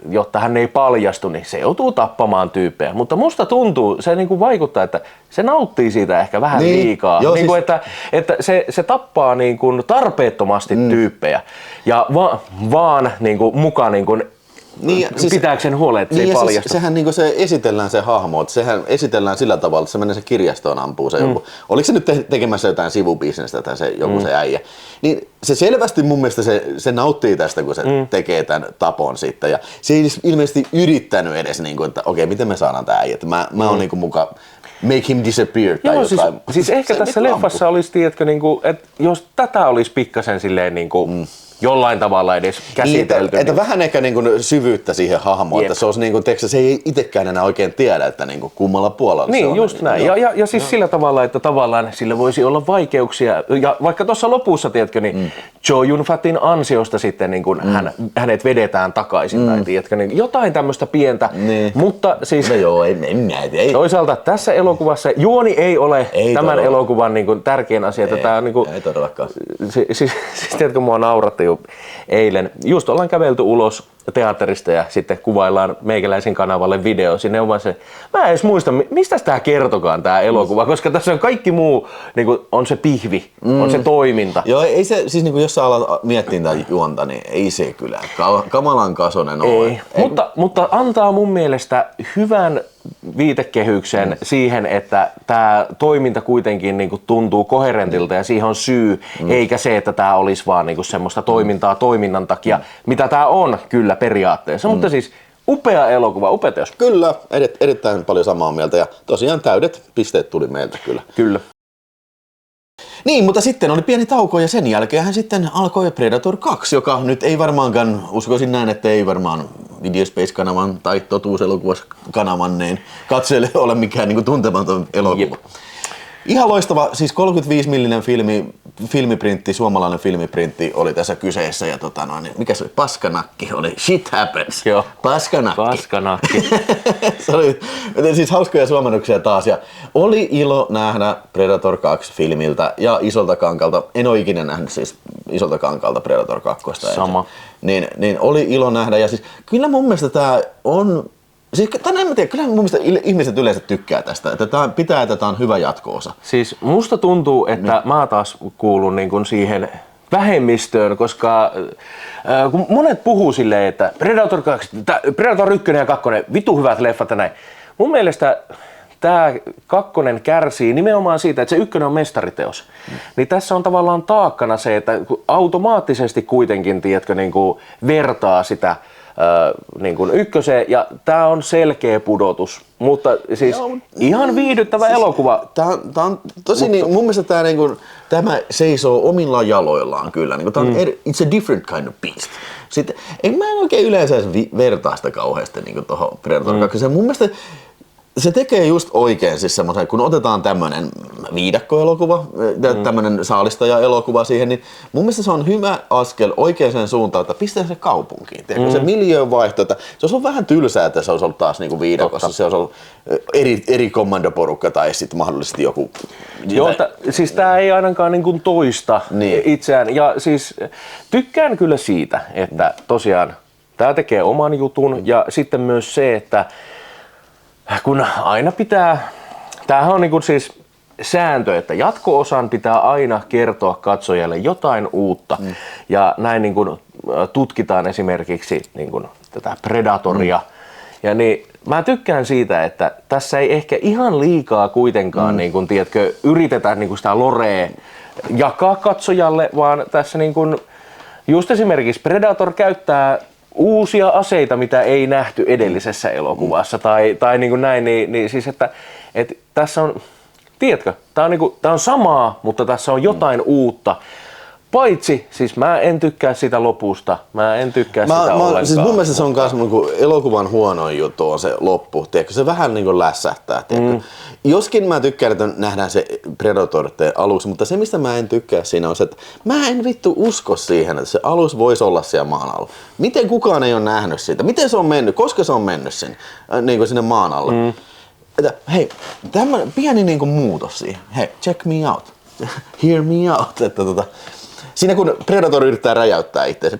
jotta hän ei paljastu, niin se joutuu tappamaan tyyppejä. Mutta musta tuntuu, se niin kuin vaikuttaa, että se nauttii siitä ehkä vähän liikaa. Joo, niin kuin, siis... että se tappaa niin kuin tarpeettomasti tyyppejä ja vaan niin kuin, mukaan niin kuin, pitääkseen huolen, että se ei paljastu. Siis, sehän niin se esitellään se hahmo, että sehän esitellään sillä tavalla, että se menee se kirjastoon ampuu se joku. Oliko se nyt tekemässä jotain sivubisnestä tai se joku se äijä. Niin se selvästi mun mielestä se nauttii tästä, kun se tekee tämän tapon sitten. Ja se ei ilmeisesti yrittänyt edes, niin kuin, että okei, miten me saadaan tää äijä. Mä oon niin kuin mukaan make him disappear tai jotain. Siis ehkä tässä leffassa olisi, tiedätkö, niin kuin, että jos tätä olisi pikkasen silleen niin kuin, jollain tavalla edes käsitelty. Että vähän ehkä niin kuin syvyyttä siihen hahmoon, että se olisi niin kuin, se ei itsekään enää oikein tiedä, että niin kuin kummalla puolella niin, se on. Just näin. Ja siis sillä tavalla, että tavallaan sillä voisi olla vaikeuksia. Ja vaikka tuossa lopussa, tiedätkö, niin Chow Yun-fatin ansiosta sitten niin kuin hänet vedetään takaisin. Tai, tiedätkö, niin jotain tämmöistä pientä. Mutta siis toisaalta tässä elokuvassa juoni ei ole tämän elokuvan niin kuin tärkein asia. Tämä on, niin kuin, ei todellakaan. Siis tiedätkö, mua nauratti jo eilen. Just ollaan kävelty ulos teatterista ja sitten kuvaillaan meikäläisen kanavalle video. Sinne on vaan se, mä en edes muista, mistä tää kertokaan tää elokuva, koska tässä on kaikki muu, niin kuin on se pihvi, on se toiminta. Joo, ei se, siis niin kuin jos sä alat miettiä tätä juonta, niin ei se kyllä kamalan kasonen ole. Mutta antaa mun mielestä hyvän viitekehyksen siihen, että tämä toiminta kuitenkin niin kuin tuntuu koherentilta ja siihen on syy, eikä se, että tämä olisi vaan niin kuin semmoista toimintaa toiminnan takia, mitä tämä on kyllä periaatteessa. Mutta siis upea elokuva, upea teos. Kyllä, erittäin paljon samaa mieltä ja tosiaan täydet pisteet tuli meiltä kyllä. Kyllä. Niin, mutta sitten oli pieni tauko ja sen jälkeen hän sitten alkoi Predator 2, joka nyt ei varmaankaan, uskoisin näin, että ei varmaan Videospace-kanavan tai Totuuselokuvas-kanavan niin katsojille ole mikään niin kuin tuntematon elokuva. Ihan loistava, siis 35-millinen filmiprintti, suomalainen filmiprintti oli tässä kyseessä ja mikä se oli? Paskanakki oli, shit happens. Joo. Paskanakki. Se oli siis hauskoja suomennoksia taas ja oli ilo nähdä Predator 2 filmiltä ja Isolta Kankalta. En ole ikinä nähnyt siis Isolta Kankalta Predator 2. Sama. Niin oli ilo nähdä ja siis kyllä mun mielestä tää on... Siis, en mä tiedä, kyllä mun mielestä ihmiset yleensä tykkää tästä, että tämä on hyvä jatko-osa. Siis musta tuntuu, että mä taas kuulun niin kuin siihen vähemmistöön, koska kun monet puhuu silleen, että Predator 2, Predator 1 ja 2, vitu hyvät leffat ja näin. Mun mielestä tämä 2 kärsii nimenomaan siitä, että se 1 on mestariteos. Niin tässä on tavallaan taakkana se, että automaattisesti kuitenkin, tiedätkö, niin kuin vertaa sitä niin kuin 1 ja tää on selkeä pudotus, mutta siis ihan viihdyttävä elokuva. Tää on tosi niin, mun mielestä tämä seisoo omilla jaloillaan kyllä. Niin tää on it's a different kind of beast. Sitten mä en oikein yleensä vertaa sitä kauheasti niin tuohon Predator 2. Mun mielestä se tekee just oikein siis semmoisen, kun otetaan tämmönen viidakkoelokuva, tämmönen saalistaja-elokuva siihen, niin mun mielestä se on hyvä askel oikeaan suuntaan, että pistää se kaupunkiin. Se miljöön vaihto, että se olisi ollut vähän tylsää, että se olisi ollut taas niinku viidakossa, se olisi ollut eri kommandoporukka tai sitten mahdollisesti joku... Joo, siis tää ei ainakaan niinku toista itseään, ja siis tykkään kyllä siitä, että tosiaan tää tekee oman jutun, ja sitten myös se, että kun aina pitää, tämähän on niinku siis sääntö, että jatko-osan pitää aina kertoa katsojalle jotain uutta. Ja näin niinku tutkitaan esimerkiksi niinku tätä Predatoria. Ja niin, mä tykkään siitä, että tässä ei ehkä ihan liikaa kuitenkaan niinku, tiedätkö, yritetä niinku sitä lorea jakaa katsojalle, vaan tässä niinku, just esimerkiksi Predator käyttää uusia aseita, mitä ei nähty edellisessä elokuvassa tai niin kuin näin, niin siis että tässä on, tiedätkö, tää on samaa, mutta tässä on jotain uutta. Paitsi, siis mä en tykkää sitä lopusta, mä en tykkää sitä ollenkaan. Siis mun mielestä se on myös elokuvan huonoin juttu on se loppu, tiedätkö? Se vähän niin kuin lässähtää, tiedätkö? Joskin mä tykkään, että nähdään se Predator aluksi, mutta se mistä mä en tykkää siinä on se, että mä en vittu usko siihen, että se alus voisi olla siellä maan alla. Miten kukaan ei ole nähnyt sitä? Miten se on mennyt? Koska se on mennyt sinne, niin kuin sinne maan alle? Että, hei, tämmöinen pieni niin kuin muutos siihen. Hei, check me out. Hear me out. Että, siinä kun Predator yrittää räjäyttää itseänsä,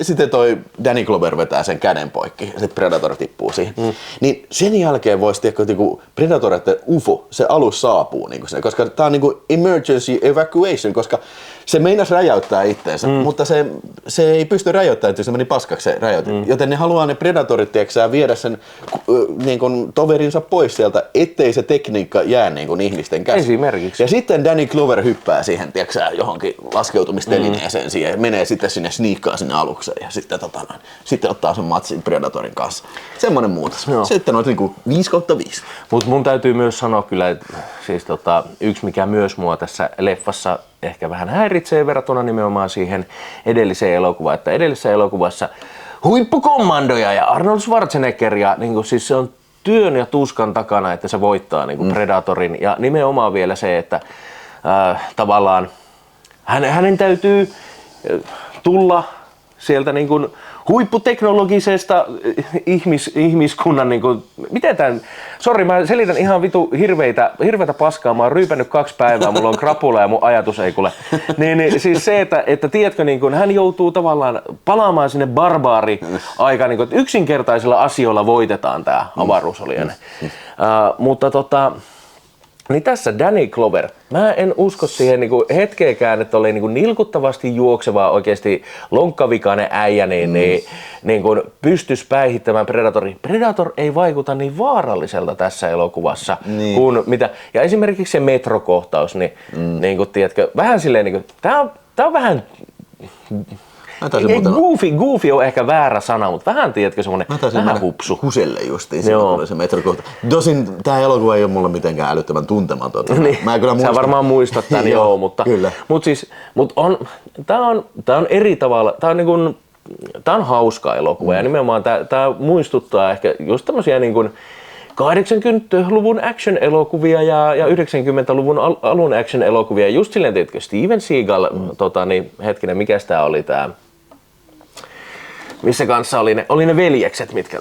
sitten toi Danny Glover vetää sen käden poikki ja sitten Predator tippuu siihen. Niin sen jälkeen voisi tehdä Predator, että UFO, se alus saapuu, niin sinne, koska tää on niin emergency evacuation, koska se meinasi räjäyttää itseänsä, mutta se ei pysty räjäyttämään, että se meni paskaksi se räjäytys. Joten ne haluaa ne Predatorit viedä sen niin kuin, toverinsa pois sieltä, ettei se tekniikka jää niin kuin, ihmisten käsiin. Esimerkiksi. Ja sitten Danny Glover hyppää siihen, johonkin laskeutumistelineeseen siihen ja menee sitten sinne sniikkaa sinne alukseen ja sitten ottaa sen matsin Predatorin kanssa. Semmoinen muutos. Joo. Sitten on niin 5/5. Mutta mun täytyy myös sanoa kyllä, että siis yksi mikä myös mua tässä leffassa ehkä vähän häiritsee verrattuna nimenomaan siihen edelliseen elokuvaan, että edellisessä elokuvassa huippukommandoja ja Arnold Schwarzenegger ja niin siis se on työn ja tuskan takana, että se voittaa niin Predatorin ja nimenomaan vielä se, että tavallaan hänen täytyy tulla sieltä niin kuin huipputeknologisesta ihmiskunnan, niin kuin, miten tämän, sori mä selitän ihan hirveitä paskaa, mä oon ryypännyt 2 päivää, mulla on krapula ja mun ajatus ei kuule. Niin siis se, että tiedätkö, niin kuin, hän joutuu tavallaan palaamaan sinne barbaari-aikaan, niin kuin, että yksinkertaisilla asioilla voitetaan tää avaruusolien. Mutta niin tässä Danny Glover, mä en usko siihen niinku hetkeäkään, että oli niinku nilkuttavasti juokseva oikeasti lonkkavikainen äijä, niin pystyisi päihittämään Predatorin. Predator ei vaikuta niin vaaralliselta tässä elokuvassa kuin mitä. Ja esimerkiksi se metrokohtaus, niin kuin tiedätkö, vähän silleen, niin kuin, tää on vähän... Goofy on ehkä väärä sana, mutta vähän tiedätkö semmonen vähän hupsu. Huselle justiin siinä tulee se metrokohta. Tosin tää elokuva ei ole mulle mitenkään älyttömän tuntematon. Niin, sä varmaan muistat tän, joo, mutta tää on eri tavalla, tää on hauska elokuva ja nimenomaan tää muistuttaa ehkä just tämmösiä niin kuin 80-luvun action-elokuvia ja 90-luvun alun action-elokuvia. Just silleen, tiedätkö, Steven Seagal, hetkinen, mikäs tää oli tää, missä kanssa oli ne veljekset, mitkä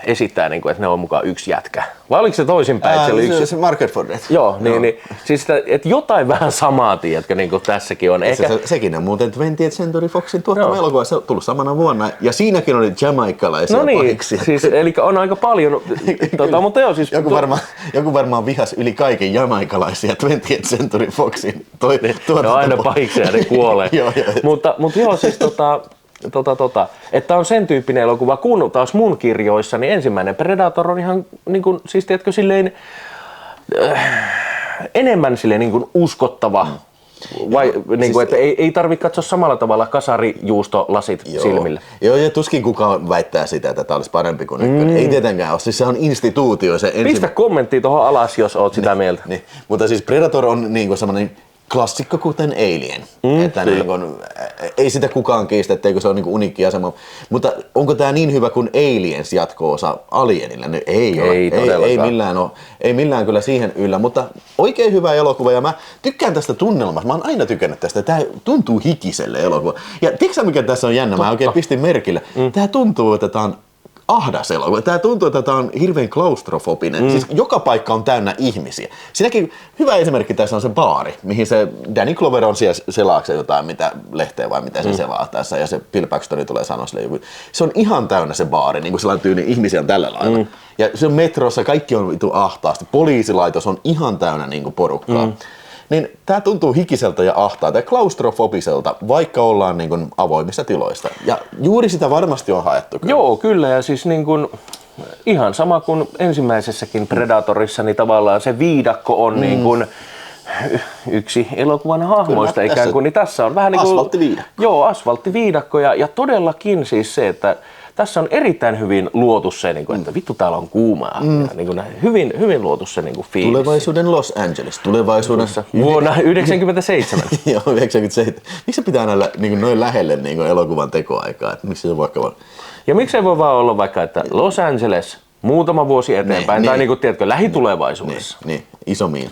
esittää, niin kuin, että ne on mukaan yksi jätkä. Vai oliko se toisinpäin? Se Mark Redford. Joo, niin, siis että jotain vähän samaa, tiedätkö, niin kuin tässäkin on. Sekin on muuten 20th Century Foxin tuottama elokuva, se on tullut samana vuonna, ja siinäkin oli jamaikkalaisia pahiksi. Siis, eli on aika paljon, mutta joo siis... Joku varmaan vihas yli kaiken jamaikalaisia 20th Century Foxin ne on aina pahiksi ja ne kuolee. Mutta joo, siis että on sen tyyppinen elokuva, kun taas mun kirjoissa, niin ensimmäinen Predator on ihan niin kuin, siis tiedätkö, silleen, enemmän silleen niin kuin uskottava. Vai, niin kuin, että ei tarvitse katsoa samalla tavalla kasarijuustolasit silmille. Joo, ja tuskin kukaan väittää sitä, että tämä olisi parempi kuin ykkönen. Ei tietenkään ole. Siis se on instituutio. Se Pistä kommenttia tuohon alas, jos oot sitä mieltä. Mutta siis Predator on niin kuin semmoinen klassikko kuten Alien. Että niin kun, ei sitä kukaan kiistä, etteikö se ole niin uniikki asema. Mutta onko tämä niin hyvä kuin Aliens jatko-osa Alienille? No, ei ole. Ei millään kyllä siihen yllä, mutta oikein hyvä elokuva ja mä tykkään tästä tunnelmasta. Mä oon aina tykännyt tästä. Tää tuntuu hikiselle elokuva. Ja tiedätkö mikä tässä on jännä? Mä oikein pistin merkille. Tää tuntuu, että tää on ahdas elokuva. Tää tuntuu, että tää on hirveän klaustrofobinen. Siis joka paikka on täynnä ihmisiä. Siinäkin hyvä esimerkki tässä on se baari, mihin se Danny Glover on siellä selaakse jotain, mitä lehteä vai mitä se selaa tässä, ja se Bill Paxton tulee sanoa sille joku. Se on ihan täynnä se baari, niin kuin sellainen tyyli ihmisiä on tällä lailla. Ja se on metrossa, kaikki on vitu ahtaasti. Poliisilaitos on ihan täynnä niin kuin porukkaa. Niin tää tuntuu hikiseltä ja ahtaalta ja klaustrofobiselta, vaikka ollaan niin kuin avoimissa tiloissa. Ja juuri sitä varmasti on haettu. Kyllä. Joo, kyllä. Ja siis niin kuin, ihan sama kuin ensimmäisessäkin Predatorissa, niin tavallaan se viidakko on niin kuin yksi elokuvan hahmoista kyllä, ikään kuin. Niin tässä on vähän niin kuin asfalttiviidakko. Joo, asfalttiviidakko. Ja todellakin siis se, että tässä on erittäin hyvin luotu se, että vittu täällä on kuumaa. Ja niin kuin hyvin luotu se fiilis. Tulevaisuuden Los Angeles. Tulevaisuudessa. Vuonna 1997. Joo, 97. Miksi se pitää näillä niin noin lähelle niin elokuvan tekoaikaa? Että miksi se vaikka vaan... Ja miksei voi vaan olla vaikka, että Los Angeles muutama vuosi eteenpäin, tai niin kuin, tiedätkö, lähitulevaisuudessa. Niin, iso miin.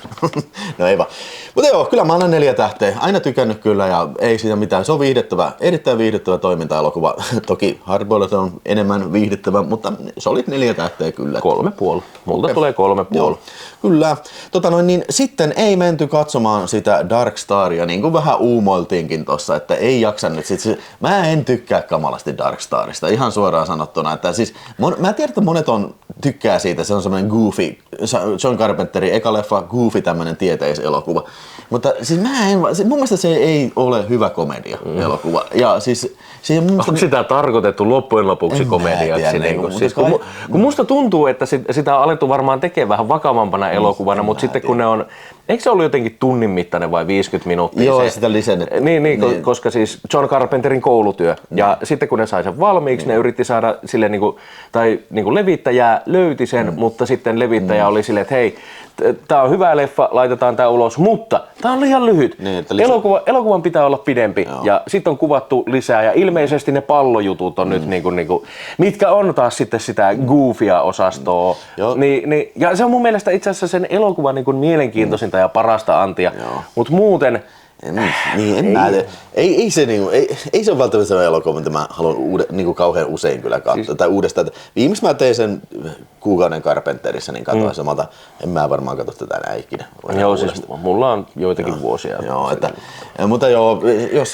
No ei vaan. Mutta joo, kyllä mä annan 4 tähteä. Aina tykännyt kyllä ja ei siitä mitään. Se on viihdyttävä, erittäin viihdyttävä toiminta-elokuva. Toki Hardboiled on enemmän viihdyttävä, mutta se oli 4 tähteä kyllä. 3,5. Multa tulee 3,5. Joo, kyllä. Niin sitten ei menty katsomaan sitä Dark Staria, niin kuin vähän uumoiltiinkin tossa, että ei jaksa nyt. Mä en tykkää kamalasti Dark Starista, ihan suoraan sanottuna. Että siis, mä tiedän, että monet tykkää siitä, se on semmoinen goofy, John Carpenterin eka leffa, goofy tämmönen tieteiselokuva. Mutta siis mun mielestä se ei ole hyvä komedia elokuva. Ja siis, onko sitä tarkoitettu loppujen lopuksi komediaksi? Siis, kun musta tuntuu, että sitä on alettu varmaan tekemään vähän vakavampana elokuvana, mutta sitten kun ne on, eikö se ollut jotenkin tunnin mittainen vai 50 minuuttia? Joo, sitä lisennetty. Niin, koska siis John Carpenterin koulutyö. Ja sitten kun ne sai sen valmiiksi, ne yritti saada sille levittäjää löyti sen, mutta sitten levittäjä oli silleen, että hei, tää on hyvä leffa, laitetaan tää ulos, mutta tää on liian lyhyt. Niin, elokuvan pitää olla pidempi. Joo. Ja sitten on kuvattu lisää ja ilmeisesti ne pallojutut on nyt mitkä on taas sitten sitä goofia osastoa. Ja se on mun mielestä itse asiassa sen elokuvan mielenkiintoisinta ja parasta antia. Mutta muuten ei se ole välttämättä sellainen elokuva, mitä mä haluan kauhean usein kyllä katsoa. Siis... Tai uudestaan. Viimeksi mä tein sen kuukauden Carpenterissa, niin katsoin samalta. En mä varmaan katso tätä enää ikinä. Joo, siis mulla on joitakin vuosia. Joo, mutta joo,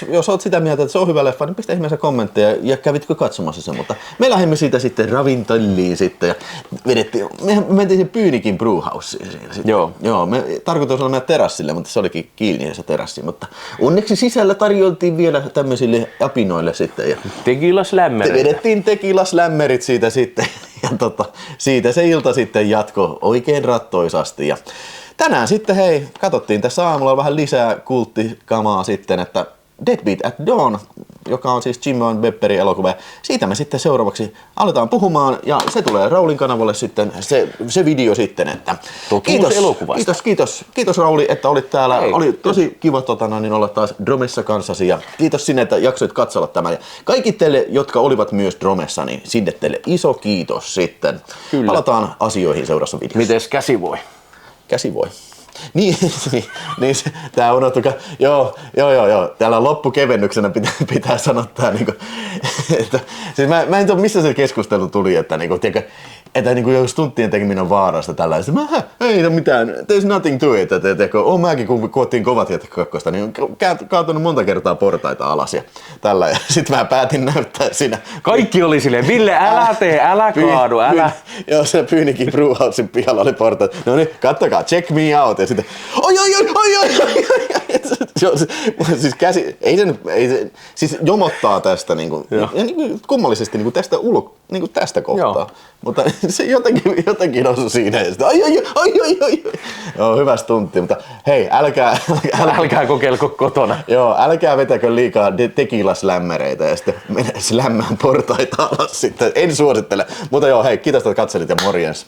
jos oot sitä mieltä, että se on hyvä leffa, niin pistä ihmeessä kommentteja ja kävitkö katsomassa sen. Mutta me lähdimme siitä sitten ravintoliin sitten ja me mentiin sen Pyynikin Brewhouseen. Joo, me tarkoitus oli mennä terassille, mutta se olikin kiinni se terassi. Mutta onneksi sisällä tarjoltiin vielä tämmöisille apinoille sitten. Ja tekilaslämmerit. Vedettiin tekilaslämmerit siitä sitten. Ja siitä se ilta sitten jatkoi oikein rattoisasti. Ja tänään sitten katsottiin tässä aamulla vähän lisää kulttikamaa sitten, että Deadbeat at Dawn, joka on siis Jim and Pepperin elokuva. Siitä me sitten seuraavaksi aletaan puhumaan ja se tulee Raulin kanavalle sitten, se video sitten. Että kiitos Rauli, että olit täällä. Oli tosi kiva olla taas Dromessa kanssasi ja kiitos sinne, että jaksoit katsella tämän. Ja kaikki teille, jotka olivat myös Dromessa, niin sinne teille iso kiitos sitten. Kyllä. Palataan asioihin seuraavassa videossa. Mites käsi voi? Käsi voi. Niin, tää unohtukaa. Joo. Täällä loppukevennyksenä pitää sanoa tää että siis mä en tiedä missä se keskustelu tuli, että että jos tunttien tekeminen on vaarasta tällaista. Ei ole mitään, there's nothing to it. Mäkin kun koottiin kovat jätkakkosta, niin kaatunut monta kertaa portaita alas ja tällä. Ja sit mä päätin näyttää siinä. Kaikki oli silleen, Ville älä tee, älä kaadu, älä. Joo, se Pyynikin Brewhousen pihalla oli portaita. No niin, kattokaa, check me out. Ja sitten, oi. Siis käsi, siis jomottaa tästä kummallisesti tästä tästä kohtaa. Joo. Mutta se jotenkin osui siinä ja sitten ai. Joo, hyvä stuntti, mutta hei, älkää kokeilko kotona. Joo, älkää vetäkö liikaa tekilaslämmereitä ja sitten mennä slämmään portaita alas sitten. En suosittele. Mutta joo, hei, kiitos että katselit ja morjens.